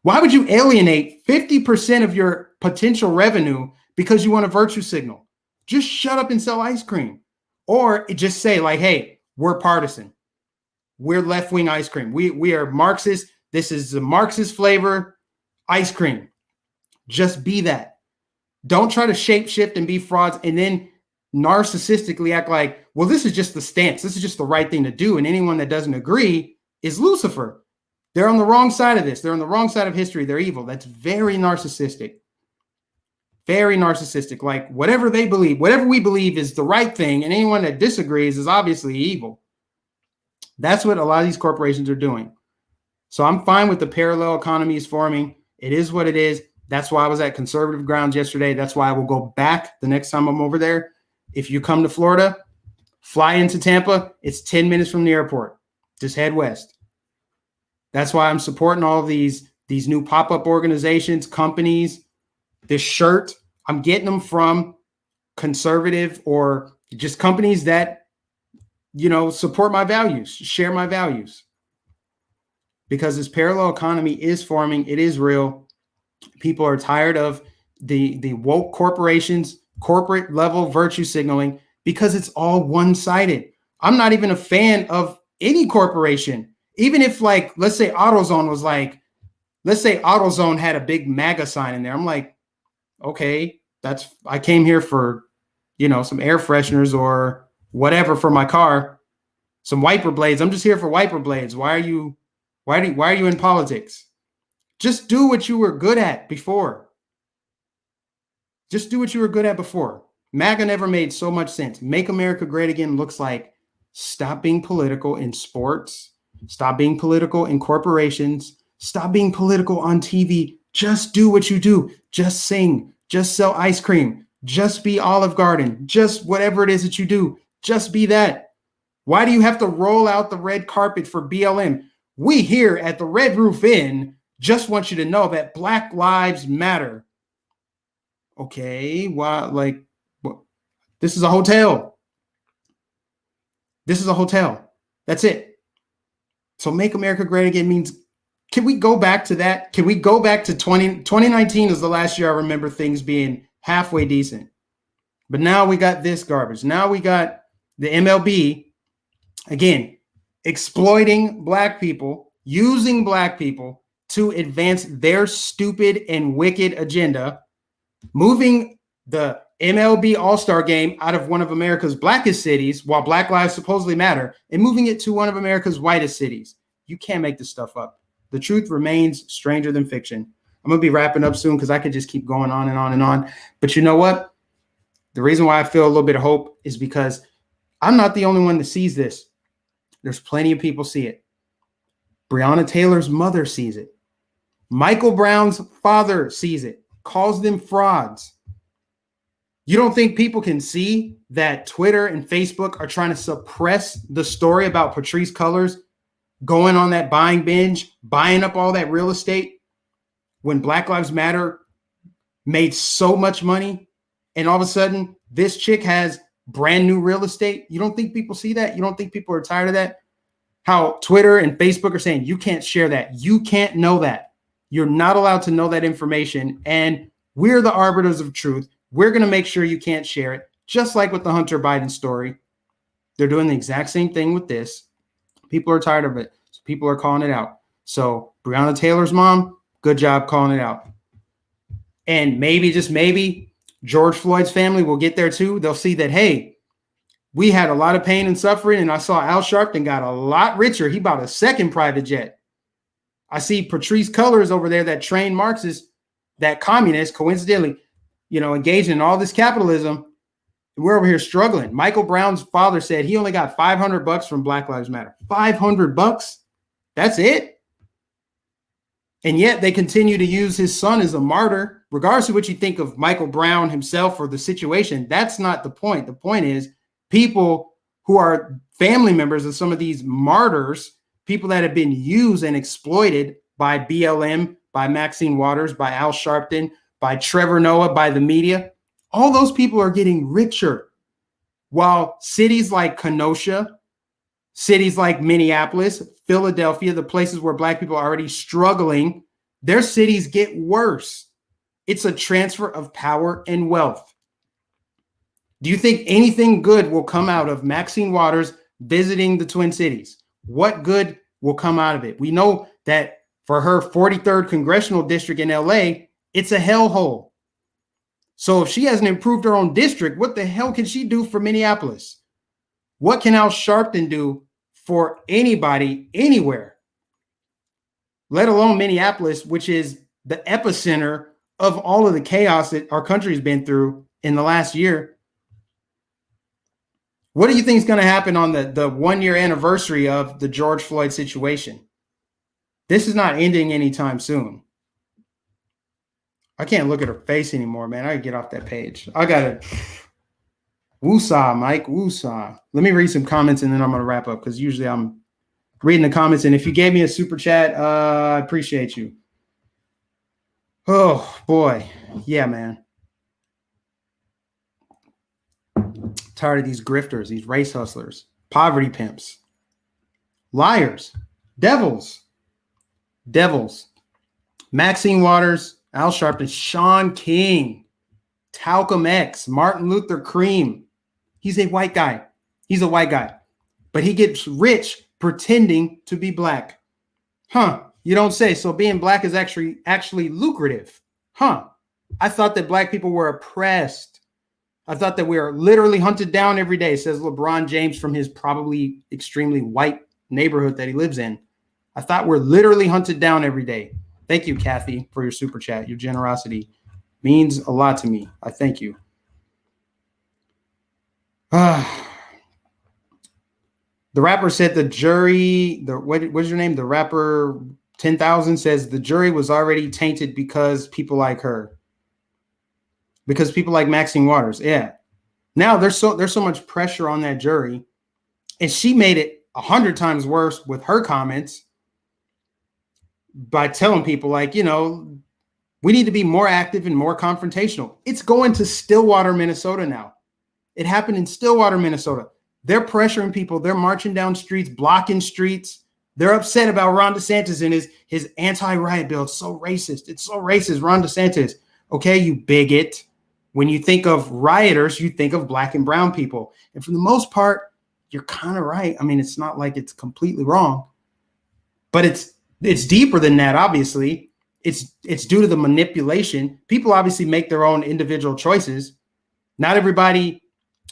Why would you alienate 50% of your potential revenue because you want a virtue signal? Just shut up and sell ice cream. Or just say like, hey, we're partisan. We're left-wing ice cream. We are Marxist. This is a Marxist flavor ice cream. Just be that. Don't try to shape shift and be frauds and then narcissistically act like, well, this is just the stance. This is just the right thing to do. And anyone that doesn't agree is Lucifer. They're on the wrong side of this. They're on the wrong side of history. They're evil. That's very narcissistic. Very narcissistic. Like whatever they believe, whatever we believe is the right thing. And anyone that disagrees is obviously evil. That's what a lot of these corporations are doing. So I'm fine with the parallel economies forming. It is what it is. That's why I was at Conservative Grounds yesterday. That's why I will go back the next time I'm over there. If you come to Florida, fly into Tampa. It's 10 minutes from the airport. Just head west. That's why I'm supporting all of these new pop-up organizations, companies. This shirt, I'm getting them from conservative or just companies that, support my values, share my values. Because this parallel economy is forming. It is real. People are tired of the woke corporations, corporate level virtue signaling because it's all one-sided. I'm not even a fan of any corporation. even if like, let's say AutoZone had a big MAGA sign in there. I'm like, okay, I came here for, some air fresheners or whatever for my car, some wiper blades. I'm just here for wiper blades. Why are you in politics? Just do what you were good at before. MAGA never made so much sense. Make America Great Again looks like stop being political in sports, stop being political in corporations, stop being political on TV. Just do what you do. Just sing. Just sell ice cream. Just be Olive Garden. Just whatever it is that you do. Just be that. Why do you have to roll out the red carpet for BLM? We here at the Red Roof Inn just want you to know that Black Lives Matter. Okay, why? Like, this is a hotel. That's it. So make America Great Again means, can we go back to that? Can we go back to 2019 is the last year I remember things being halfway decent. But now we got this garbage. Now we got the MLB, again, exploiting Black people, using Black people to advance their stupid and wicked agenda, moving the MLB All-Star game out of one of America's blackest cities, while Black lives supposedly matter, and moving it to one of America's whitest cities. You can't make this stuff up. The truth remains stranger than fiction. I'm going to be wrapping up soon because I could just keep going on and on and on. But you know what? The reason why I feel a little bit of hope is because I'm not the only one that sees this. There's plenty of people see it. Breonna Taylor's mother sees it. Michael Brown's father sees it, calls them frauds. You don't think people can see that Twitter and Facebook are trying to suppress the story about Patrisse Cullors going on that buying binge, buying up all that real estate when Black Lives Matter made so much money, and all of a sudden this chick has brand new real estate? You don't think people see that? You don't think people are tired of that? How Twitter and Facebook are saying, you can't share that. You can't know that. You're not allowed to know that information. And we're the arbiters of truth. We're going to make sure you can't share it. Just like with the Hunter Biden story. They're doing the exact same thing with this. People are tired of it. So people are calling it out. So Breonna Taylor's mom, good job calling it out. And maybe, just maybe, George Floyd's family will get there too. They'll see that, hey, we had a lot of pain and suffering, and I saw Al Sharpton got a lot richer. He bought a second private jet. I see Patrisse Cullors over there, that trained Marxist, that communist, coincidentally, engaging in all this capitalism. And we're over here struggling. Michael Brown's father said he only got $500 from Black Lives Matter. $500? That's it? And yet they continue to use his son as a martyr. Regardless of what you think of Michael Brown himself or the situation, that's not the point. The point is people who are family members of some of these martyrs, people that have been used and exploited by BLM, by Maxine Waters, by Al Sharpton, by Trevor Noah, by the media, all those people are getting richer. While cities like Kenosha, cities like Minneapolis, Philadelphia, the places where Black people are already struggling, their cities get worse. It's a transfer of power and wealth. Do you think anything good will come out of Maxine Waters visiting the Twin Cities? What good will come out of it? We know that for her 43rd congressional district in LA, it's a hellhole. So if she hasn't improved her own district, what the hell can she do for Minneapolis? What can Al Sharpton do for anybody, anywhere? Let alone Minneapolis, which is the epicenter of all of the chaos that our country's been through in the last year. What do you think is going to happen on the 1 year anniversary of the George Floyd situation? This is not ending anytime soon. I can't look at her face anymore, man. I gotta get off that page. I gotta woosah, Mike, woosah. Let me read some comments and then I'm gonna wrap up because usually I'm reading the comments. And if you gave me a super chat, I appreciate you. Oh boy, yeah, man. Tired of these grifters, these race hustlers, poverty pimps, liars, devils. Maxine Waters, Al Sharpton, Sean King, Talcum X, Martin Luther Cream. He's a white guy. But he gets rich pretending to be black. Huh? You don't say. So being black is actually lucrative. Huh? I thought that black people were oppressed. I thought that we are literally hunted down every day, says LeBron James from his probably extremely white neighborhood that he lives in. I thought we're literally hunted down every day. Thank you, Kathy, for your super chat. Your generosity means a lot to me. I thank you. The rapper said the jury, what's your name? The rapper 10,000 says the jury was already tainted because people like her. Because people like Maxine Waters. Yeah. Now there's so much pressure on that jury. And she made it 100 times worse with her comments by telling people like, you know, we need to be more active and more confrontational. It's going to Stillwater, Minnesota now. It happened in Stillwater, Minnesota. They're pressuring people. They're marching down streets, blocking streets. They're upset about Ron DeSantis and his anti-riot bill. It's so racist. It's so racist, Ron DeSantis. Okay, you bigot. When you think of rioters, you think of black and brown people. And for the most part, you're kind of right. I mean, it's not like it's completely wrong, but it's deeper than that, obviously. It's due to the manipulation. People obviously make their own individual choices. Not everybody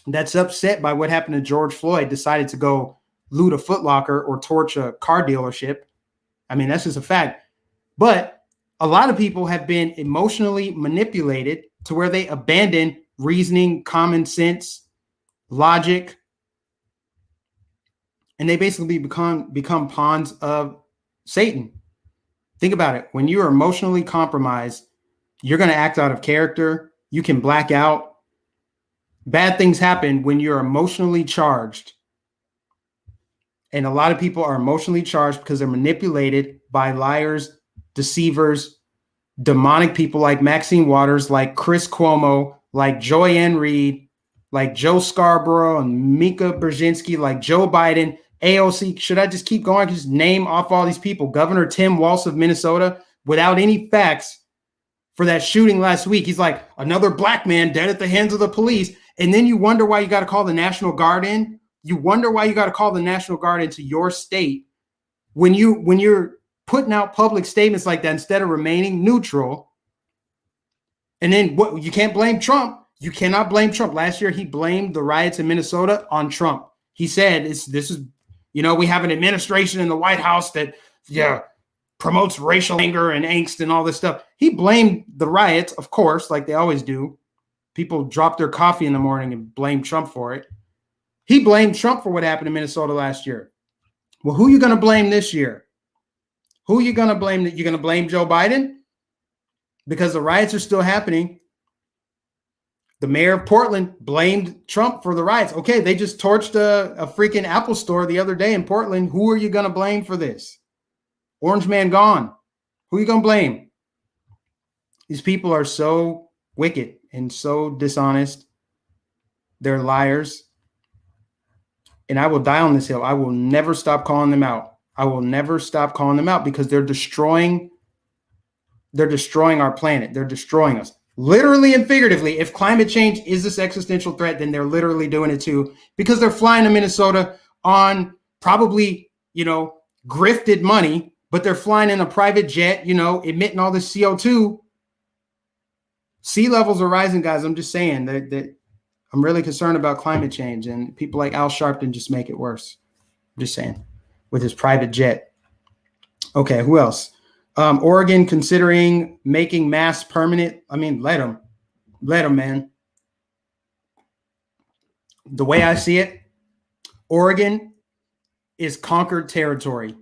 that's upset by what happened to George Floyd decided to go loot a Foot Locker or torch a car dealership. I mean, that's just a fact. But a lot of people have been emotionally manipulated to where they abandon reasoning, common sense, logic, and they basically become pawns of Satan. Think about it. When you're emotionally compromised, you're going to act out of character. You can black out. Bad things happen when you're emotionally charged. And a lot of people are emotionally charged because they're manipulated by liars, deceivers, demonic people like Maxine Waters, like Chris Cuomo, like Joy-Ann Reid, like Joe Scarborough and Mika Brzezinski, like Joe Biden, AOC. Should I just keep going? Just name off all these people. Governor Tim Walz of Minnesota, without any facts for that shooting last week. He's like, another black man dead at the hands of the police. And then you wonder why you got to call the National Guard in. You wonder why you got to call the National Guard into your state when you're putting out public statements like that instead of remaining neutral. And then what? You can't blame Trump. You cannot blame Trump. Last year, he blamed the riots in Minnesota on Trump. He said, this is, you know, we have an administration in the White House that, promotes racial anger and angst and all this stuff. He blamed the riots, of course, like they always do. People drop their coffee in the morning and blame Trump for it. He blamed Trump for what happened in Minnesota last year. Well, who are you going to blame this year? Who are you going to blame? You're going to blame Joe Biden? Because the riots are still happening. The mayor of Portland blamed Trump for the riots. Okay, they just torched a freaking Apple store the other day in Portland. Who are you going to blame for this? Orange man gone. Who are you going to blame? These people are so wicked and so dishonest. They're liars. And I will die on this hill. I will never stop calling them out. I will never stop calling them out because they're destroying our planet. They're destroying us. Literally and figuratively. If climate change is this existential threat, then they're literally doing it too, because they're flying to Minnesota on probably, grifted money, but they're flying in a private jet, emitting all this CO2. Sea levels are rising, guys. I'm just saying that I'm really concerned about climate change, and people like Al Sharpton just make it worse. I'm just saying, with his private jet. Okay, who else? Oregon considering making masks permanent. I mean, let them, man. The way I see it, Oregon is conquered territory.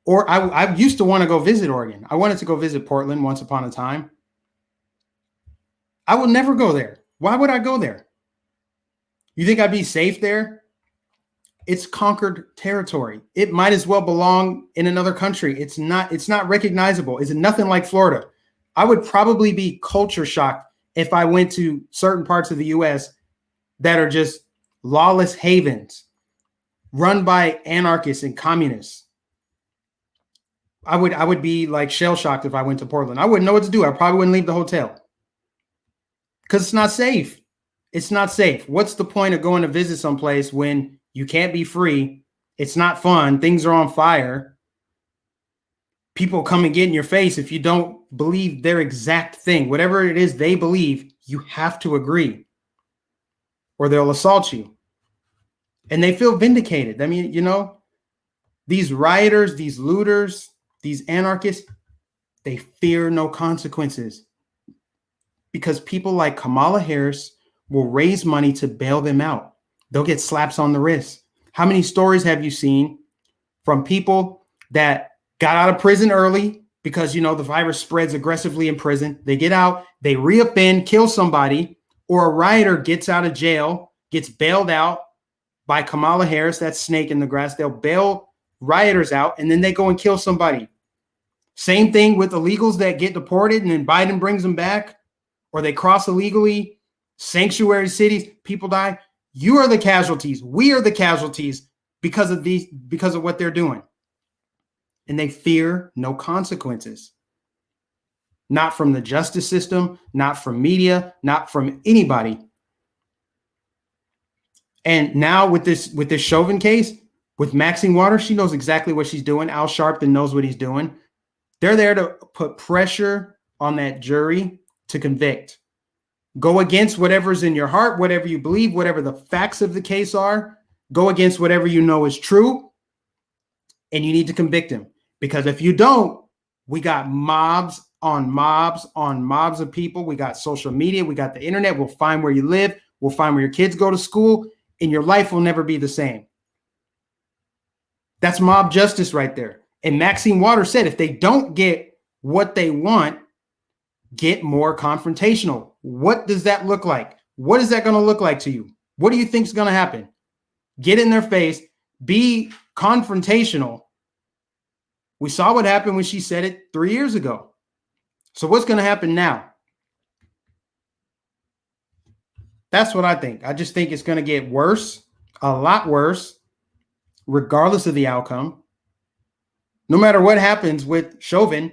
Or I used to want to go visit Oregon. I wanted to go visit Portland once upon a time. I will never go there. Why would I go there? You think I'd be safe there? It's conquered territory. It might as well belong in another country. It's not recognizable. It's nothing like Florida. I would probably be culture shocked if I went to certain parts of the US that are just lawless havens run by anarchists and communists. I would be like shell shocked if I went to Portland. I wouldn't know what to do. I probably wouldn't leave the hotel because it's not safe. It's not safe. What's the point of going to visit someplace when you can't be free It's not fun. Things are on fire. People come and get in your face if you don't believe their exact thing. Whatever it is they believe, you have to agree or they'll assault you. And they feel vindicated. I mean, you know, these rioters, these looters, these anarchists, they fear no consequences because people like Kamala Harris will raise money to bail them out. They'll get slaps on the wrist. How many stories have you seen from people that got out of prison early because, you know, the virus spreads aggressively in prison? They get out, they reoffend, kill somebody, or a rioter gets out of jail, gets bailed out by Kamala Harris, that snake in the grass. They'll bail rioters out, and then they go and kill somebody. Same thing with illegals that get deported, and then Biden brings them back, or they cross illegally, sanctuary cities, people die. You are the casualties. We are the casualties because of what they're doing. And they fear no consequences. Not from the justice system, not from media, not from anybody. And now with this Chauvin case, with Maxine Waters, she knows exactly what she's doing. Al Sharpton knows what he's doing. They're there to put pressure on that jury to convict. Go against whatever's in your heart, whatever you believe, whatever the facts of the case are. Go against whatever you know is true. And you need to convict him. Because if you don't, we got mobs on mobs on mobs of people. We got social media. We got the internet. We'll find where you live. We'll find where your kids go to school. And your life will never be the same. That's mob justice right there. And Maxine Waters said, if they don't get what they want, get more confrontational. What does that look like? What is that going to look like to you? What do you think is going to happen? Get in their face, be confrontational. We saw what happened when she said it 3 years ago. So what's going to happen now? That's what I think. I just think it's going to get worse, a lot worse, regardless of the outcome. No matter what happens with Chauvin,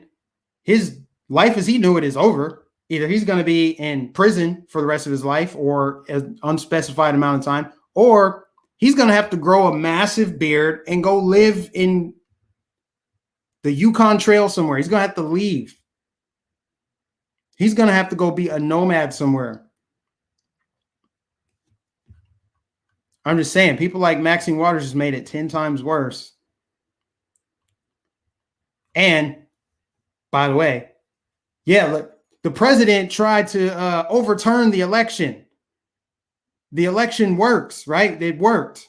his life as he knew it is over. Either he's going to be in prison for the rest of his life or an unspecified amount of time, or he's going to have to grow a massive beard and go live in the Yukon Trail somewhere. He's going to have to leave. He's going to have to go be a nomad somewhere. I'm just saying, people like Maxine Waters has made it 10 times worse. And by the way, yeah, look, the president tried to overturn the election. The election works, right? It worked.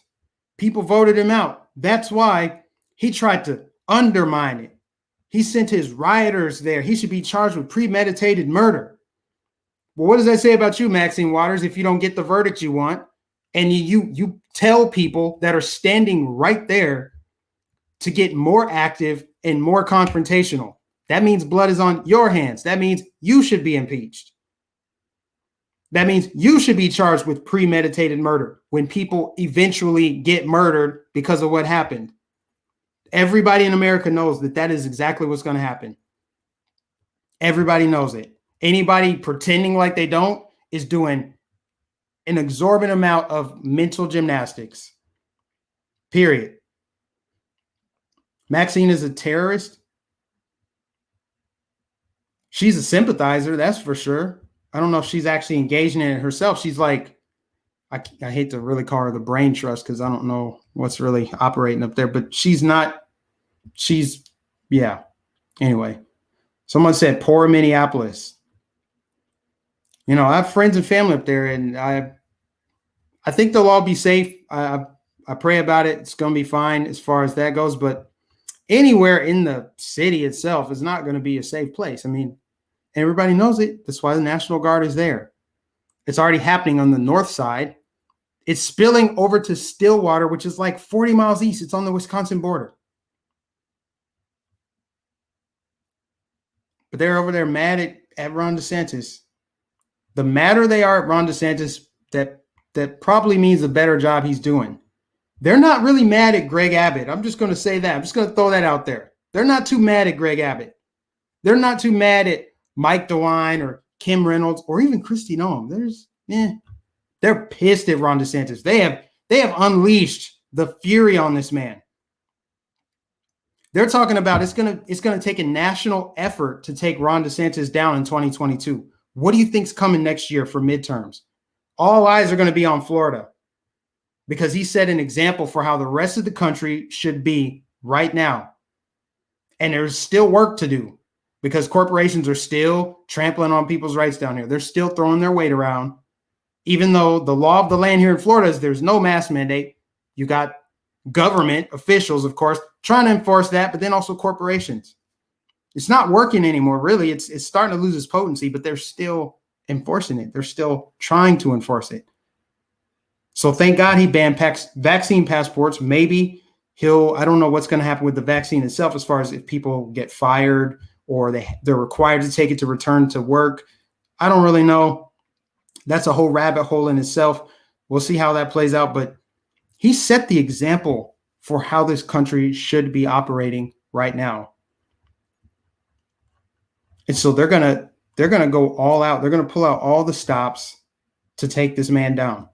People voted him out. That's why he tried to undermine it. He sent his rioters there. He should be charged with premeditated murder. Well, what does that say about you, Maxine Waters, if you don't get the verdict you want? And you tell people that are standing right there to get more active and more confrontational. That means blood is on your hands. That means you should be impeached. That means you should be charged with premeditated murder when people eventually get murdered because of what happened. Everybody in America knows that that is exactly what's going to happen. Everybody knows it. Anybody pretending like they don't is doing an exorbitant amount of mental gymnastics. Period. Maxine is a terrorist. She's a sympathizer, that's for sure. I don't know if she's actually engaging in it herself. She's like, I hate to really call her the brain trust because I don't know what's really operating up there, but she's not, yeah. Anyway, someone said poor Minneapolis. You know, I have friends and family up there, and I think they'll all be safe. I pray about it. It's going to be fine as far as that goes. But anywhere in the city itself is not going to be a safe place. I mean, everybody knows it. That's why the National Guard is there. It's already happening on the north side. It's spilling over to Stillwater, which is like 40 miles east. It's on the Wisconsin border. But they're over there mad at Ron DeSantis. The madder they are at Ron DeSantis, that probably means a better job he's doing. They're not really mad at Greg Abbott. I'm just going to say that. I'm just going to throw that out there. They're not too mad at Greg Abbott. They're not too mad at Mike DeWine or Kim Reynolds or even Kristi Noem. They're pissed at Ron DeSantis. They have unleashed the fury on this man. They're talking about it's gonna take a national effort to take Ron DeSantis down in 2022. What do you think's coming next year for midterms? All eyes are going to be on Florida because he set an example for how the rest of the country should be right now. And there's still work to do because corporations are still trampling on people's rights down here. They're still throwing their weight around. Even though the law of the land here in Florida is there's no mask mandate, you got government officials, of course, trying to enforce that, but then also corporations. It's not working anymore, really. It's starting to lose its potency, but they're still enforcing it. They're still trying to enforce it. So thank God he banned vaccine passports. Maybe I don't know what's going to happen with the vaccine itself as far as if people get fired or they're required to take it to return to work. I don't really know. That's a whole rabbit hole in itself. We'll see how that plays out. But he set the example for how this country should be operating right now. And so they're gonna go all out. They're gonna pull out all the stops to take this man down.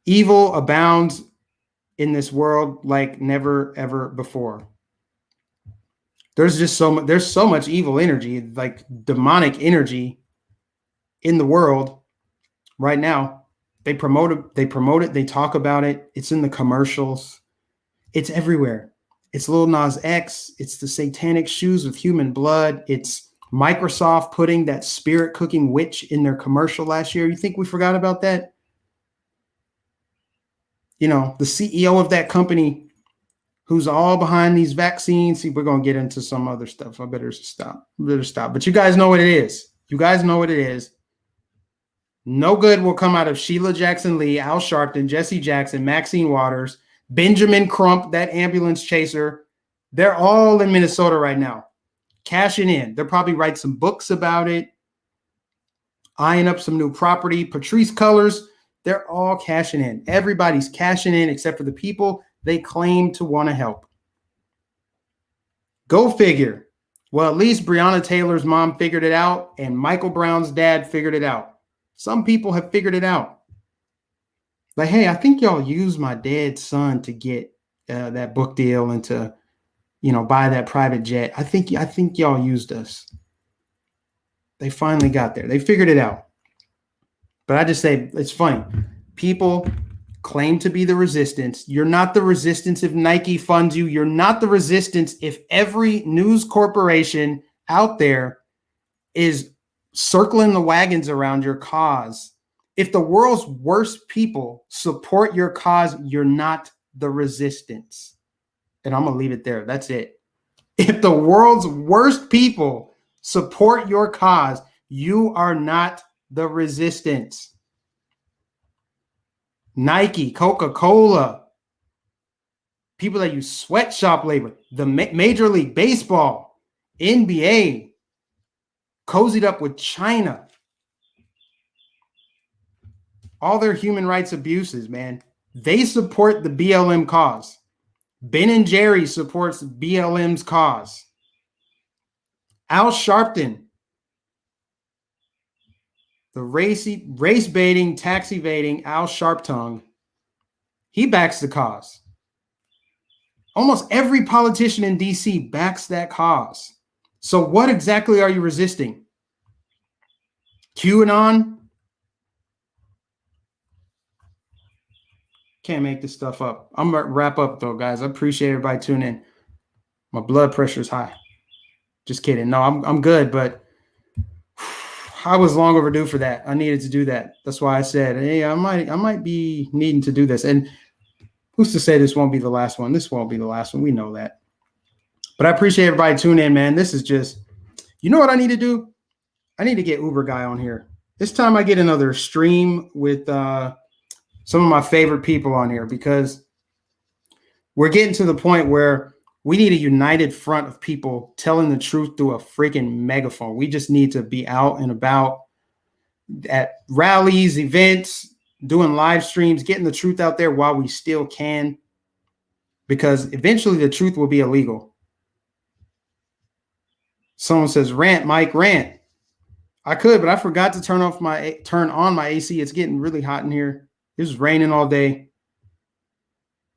Evil abounds in this world like never ever before. There's so much evil energy, like demonic energy in the world right now. They promote it, they talk about it. It's in the commercials. It's everywhere. It's Lil Nas X. It's the satanic shoes with human blood. It's Microsoft putting that spirit cooking witch in their commercial last year. You think we forgot about that? You know, the CEO of that company who's all behind these vaccines. See, we're going to get into some other stuff. I better stop. But you guys know what it is. No good will come out of Sheila Jackson Lee, Al Sharpton, Jesse Jackson, Maxine Waters, Benjamin Crump, that ambulance chaser. They're all in Minnesota right now, cashing in. They'll probably write some books about it, eyeing up some new property. Patrice Cullors, they're all cashing in. Everybody's cashing in except for the people they claim to want to help. Go figure. Well, at least Breonna Taylor's mom figured it out, and Michael Brown's dad figured it out. Some people have figured it out. Like, hey, I think y'all used my dead son to get that book deal and to, buy that private jet. I think y'all used us. They finally got there. They figured it out. But I just say it's funny. People claim to be the resistance. You're not the resistance if Nike funds you. You're not the resistance if every news corporation out there is circling the wagons around your cause. If the world's worst people support your cause, you're not the resistance. And I'm going to leave it there. That's it. If the world's worst people support your cause, you are not the resistance. Nike, Coca-Cola, people that use sweatshop labor, the Major League Baseball, NBA, cozied up with China. All their human rights abuses, man. They support the BLM cause. Ben & Jerry supports BLM's cause. Al Sharpton, the race baiting, tax evading Al Sharpton, he backs the cause. Almost every politician in DC backs that cause. So what exactly are you resisting? QAnon? Can't make this stuff up. I'm going to wrap up, though, guys. I appreciate everybody tuning in. My blood pressure is high. Just kidding. No, I'm good, but I was long overdue for that. I needed to do that. That's why I said, hey, I might be needing to do this. And who's to say this won't be the last one? This won't be the last one. We know that. But I appreciate everybody tuning in, man. This is just, you know what I need to do? I need to get Uber Guy on here. This time I get another stream with some of my favorite people on here, because we're getting to the point where we need a united front of people telling the truth through a freaking megaphone. We just need to be out and about at rallies, events, doing live streams, getting the truth out there while we still can, because eventually the truth will be illegal. Someone says, rant, Mike, rant. I could, but I forgot to turn on my AC. It's getting really hot in here. It was raining all day.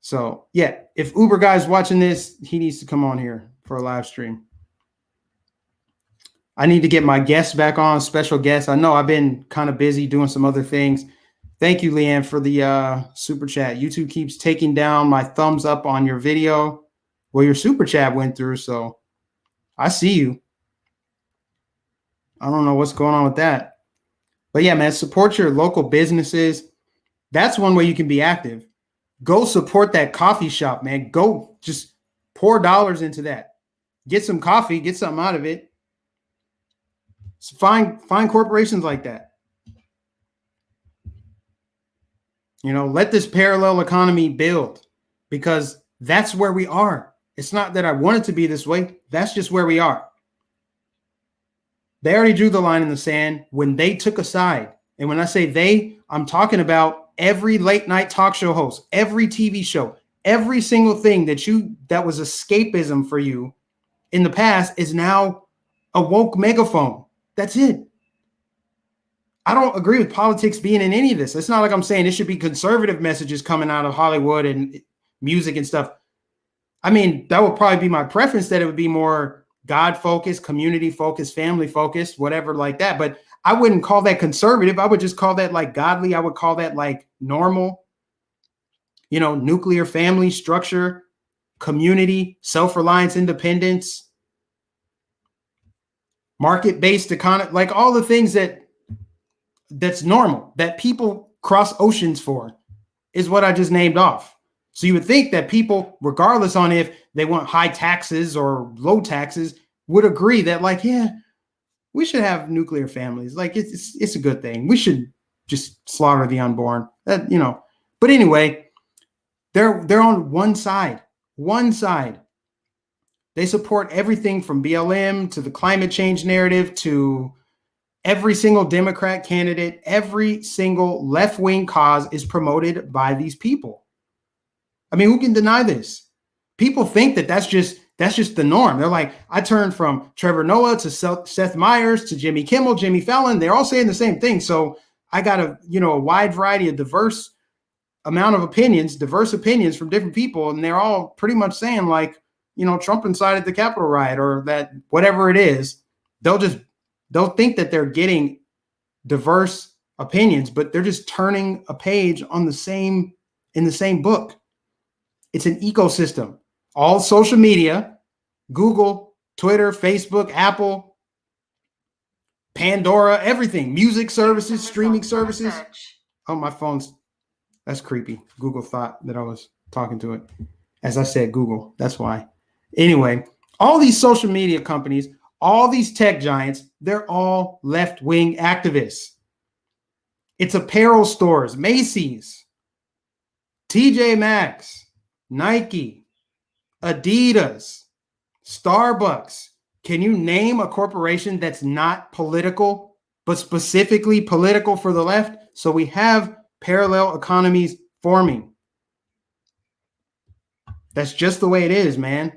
So yeah, if Uber guy's watching this, he needs to come on here for a live stream. I need to get my guests back on, special guests. I know I've been kind of busy doing some other things. Thank you, Leanne, for the super chat. YouTube keeps taking down my thumbs up on your video. Well, your super chat went through, so I see you. I don't know what's going on with that. But yeah, man, support your local businesses. That's one way you can be active. Go support that coffee shop, man. Go just pour dollars into that. Get some coffee, get something out of it. So find corporations like that. You know, let this parallel economy build, because that's where we are. It's not that I want it to be this way. That's just where we are. They already drew the line in the sand when they took a side. And when I say they, I'm talking about every late night talk show host, every TV show, every single thing that was escapism for you in the past is now a woke megaphone. That's it. I don't agree with politics being in any of this. It's not like I'm saying it should be conservative messages coming out of Hollywood and music and stuff. I mean, that would probably be my preference, that it would be more God-focused, community-focused, family-focused, whatever like that. But I wouldn't call that conservative. I would just call that like godly. I would call that like normal, you know, nuclear family structure, community, self-reliance, independence, market-based economy, like all the things that's normal, that people cross oceans for, is what I just named off. So you would think that people, regardless on if they want high taxes or low taxes, would agree that, like, yeah, we should have nuclear families. Like, it's a good thing. We should just slaughter the unborn. That, you know. But anyway, they're on one side. One side. They support everything from BLM to the climate change narrative to every single Democrat candidate. Every single left-wing cause is promoted by these people. I mean, who can deny this? People think that that's just the norm. They're like, I turned from Trevor Noah to Seth Meyers to Jimmy Kimmel, Jimmy Fallon. They're all saying the same thing. So I got a wide variety of diverse amount of opinions, diverse opinions from different people. And they're all pretty much saying, like, you know, Trump incited the Capitol riot, or that whatever it is. They'll think that they're getting diverse opinions, but they're just turning a page in the same book. It's an ecosystem. All social media, Google, Twitter, Facebook, Apple, Pandora, everything, music services, streaming services. Oh, my phone's, that's creepy. Google thought that I was talking to it. As I said, Google, that's why. Anyway, all these social media companies, all these tech giants, they're all left-wing activists. It's apparel stores, Macy's, TJ Maxx, Nike, Adidas, Starbucks. Can you name a corporation that's not political, but specifically political for the left? So we have parallel economies forming. That's just the way it is, man.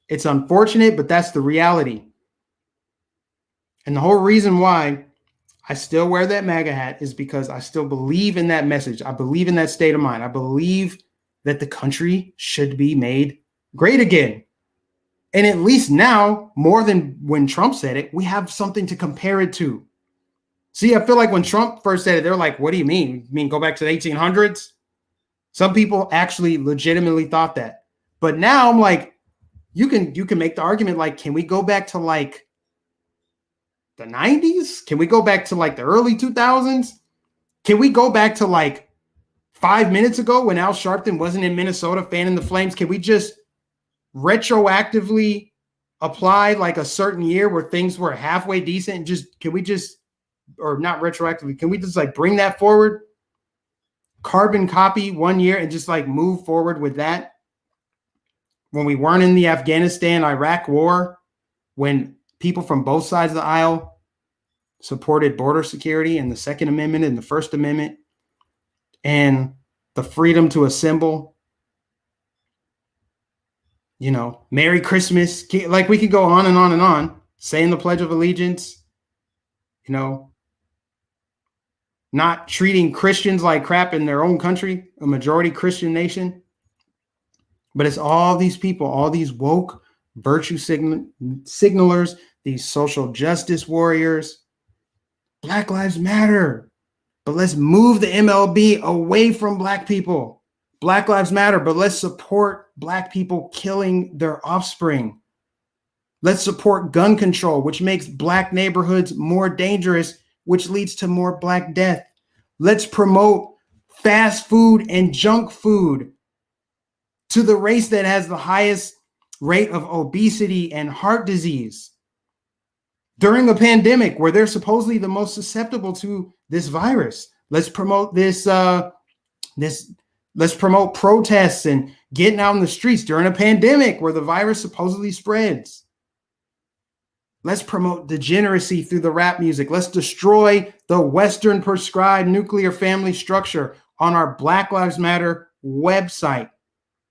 It's unfortunate, but that's the reality. And the whole reason why I still wear that MAGA hat is because I still believe in that message. I believe in that state of mind. I believe that the country should be made great again. And at least now, more than when Trump said it, we have something to compare it to. See, I feel like when Trump first said it, they're like, what do you mean? You mean go back to the 1800s? Some people actually legitimately thought that. But now I'm like, you can make the argument, like, can we go back to like the 90s? Can we go back to like the early 2000s? Can we go back to like 5 minutes ago when Al Sharpton wasn't in Minnesota fanning the flames? Can we just retroactively apply like a certain year where things were halfway decent? And can we just, or not retroactively, can we just like bring that forward? Carbon copy 1 year and just like move forward with that? When we weren't in the Afghanistan-Iraq war, when people from both sides of the aisle supported border security and the Second Amendment and the First Amendment and the freedom to assemble, you know, Merry Christmas. Like, we could go on and on and on, saying the Pledge of Allegiance, you know, not treating Christians like crap in their own country, a majority Christian nation. But it's all these people, all these woke virtue signalers, these social justice warriors. Black Lives Matter. But let's move the MLB away from Black people. Black Lives Matter, but let's support Black people killing their offspring. Let's support gun control, which makes Black neighborhoods more dangerous, which leads to more Black death. Let's promote fast food and junk food to the race that has the highest rate of obesity and heart disease during a pandemic where they're supposedly the most susceptible to this virus. Let's promote this, let's promote protests and getting out in the streets during a pandemic where the virus supposedly spreads. Let's promote degeneracy through the rap music. Let's destroy the Western prescribed nuclear family structure on our Black Lives Matter website.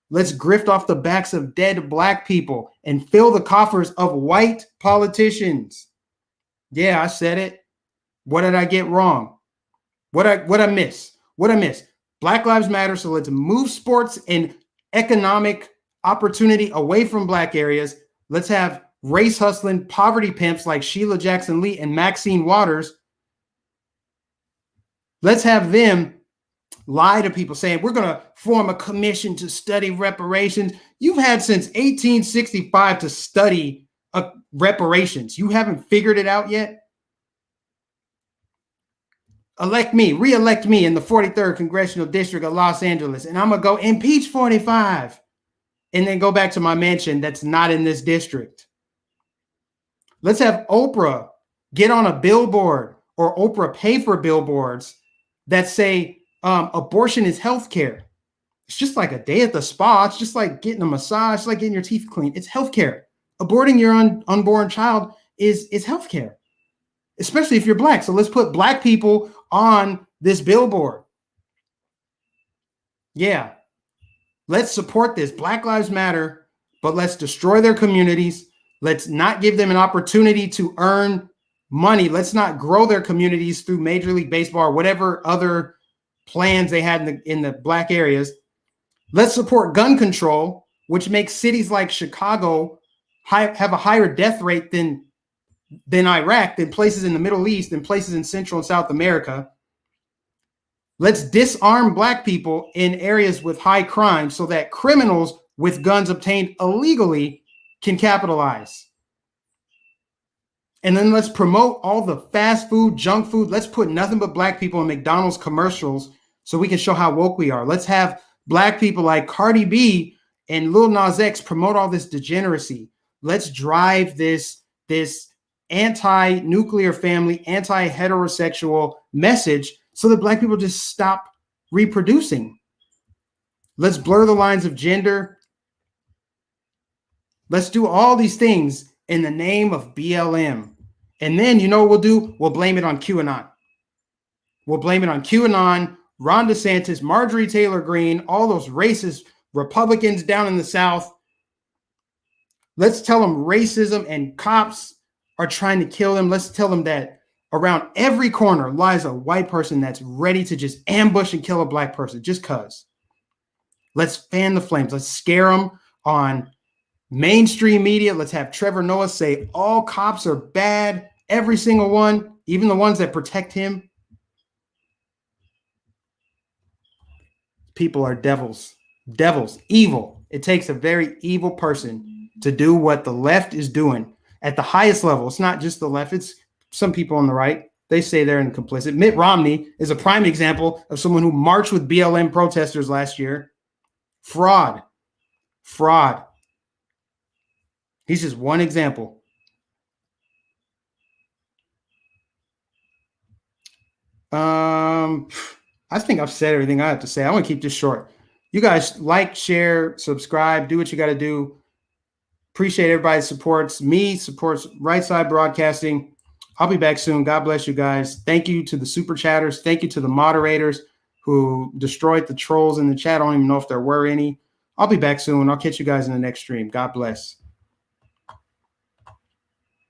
Let's grift off the backs of dead Black people and fill the coffers of white politicians. Yeah, I said it. What did I get wrong? What I miss? What I miss? Black Lives Matter. So let's move sports and economic opportunity away from Black areas. Let's have race hustling poverty pimps like Sheila Jackson Lee and Maxine Waters. Let's have them lie to people saying we're going to form a commission to study reparations. You've had since 1865 to study reparations. You haven't figured it out yet? Elect me, re-elect me in the 43rd Congressional District of Los Angeles, and I'm going to go impeach 45 and then go back to my mansion that's not in this district. Let's have Oprah get on a billboard or Oprah pay for billboards that say abortion is healthcare. It's just like a day at the spa. It's just like getting a massage. It's like getting your teeth cleaned. It's healthcare. Aborting your unborn child is healthcare, especially if you're Black. So let's put Black people on this billboard. Yeah. Let's support this. Black Lives Matter, but let's destroy their communities. Let's not give them an opportunity to earn money. Let's not grow their communities through Major League Baseball or whatever other plans they had in the Black areas. Let's support gun control, which makes cities like Chicago have a higher death rate than Iraq, than places in the Middle East, than places in Central and South America. Let's disarm Black people in areas with high crime so that criminals with guns obtained illegally can capitalize. And then let's promote all the fast food, junk food. Let's put nothing but Black people in McDonald's commercials so we can show how woke we are. Let's have Black people like Cardi B and Lil Nas X promote all this degeneracy. Let's drive this anti-nuclear family, anti-heterosexual message so that Black people just stop reproducing. Let's blur the lines of gender. Let's do all these things in the name of BLM. And then, you know what we'll do? We'll blame it on QAnon. We'll blame it on QAnon, Ron DeSantis, Marjorie Taylor Greene, all those racist Republicans down in the South. Let's tell them racism and cops are trying to kill them. Let's tell them that around every corner lies a white person that's ready to just ambush and kill a Black person just because. Let's fan the flames. Let's scare them on mainstream media. Let's have Trevor Noah say all cops are bad, every single one, even the ones that protect him. People are devils, evil. It takes a very evil person to do what the left is doing at the highest level. It's not just the left. It's some people on the right. They say they're complicit. Mitt Romney is a prime example of someone who marched with BLM protesters last year. Fraud. He's just one example. I think I've said everything I have to say. I want to keep this short. You guys like, share, subscribe, do what you got to do. Appreciate everybody supports me, supports Right Side Broadcasting. I'll be back soon. God bless you guys. Thank you to the super chatters. Thank you to the moderators who destroyed the trolls in the chat. I don't even know if there were any. I'll be back soon. I'll catch you guys in the next stream. God bless.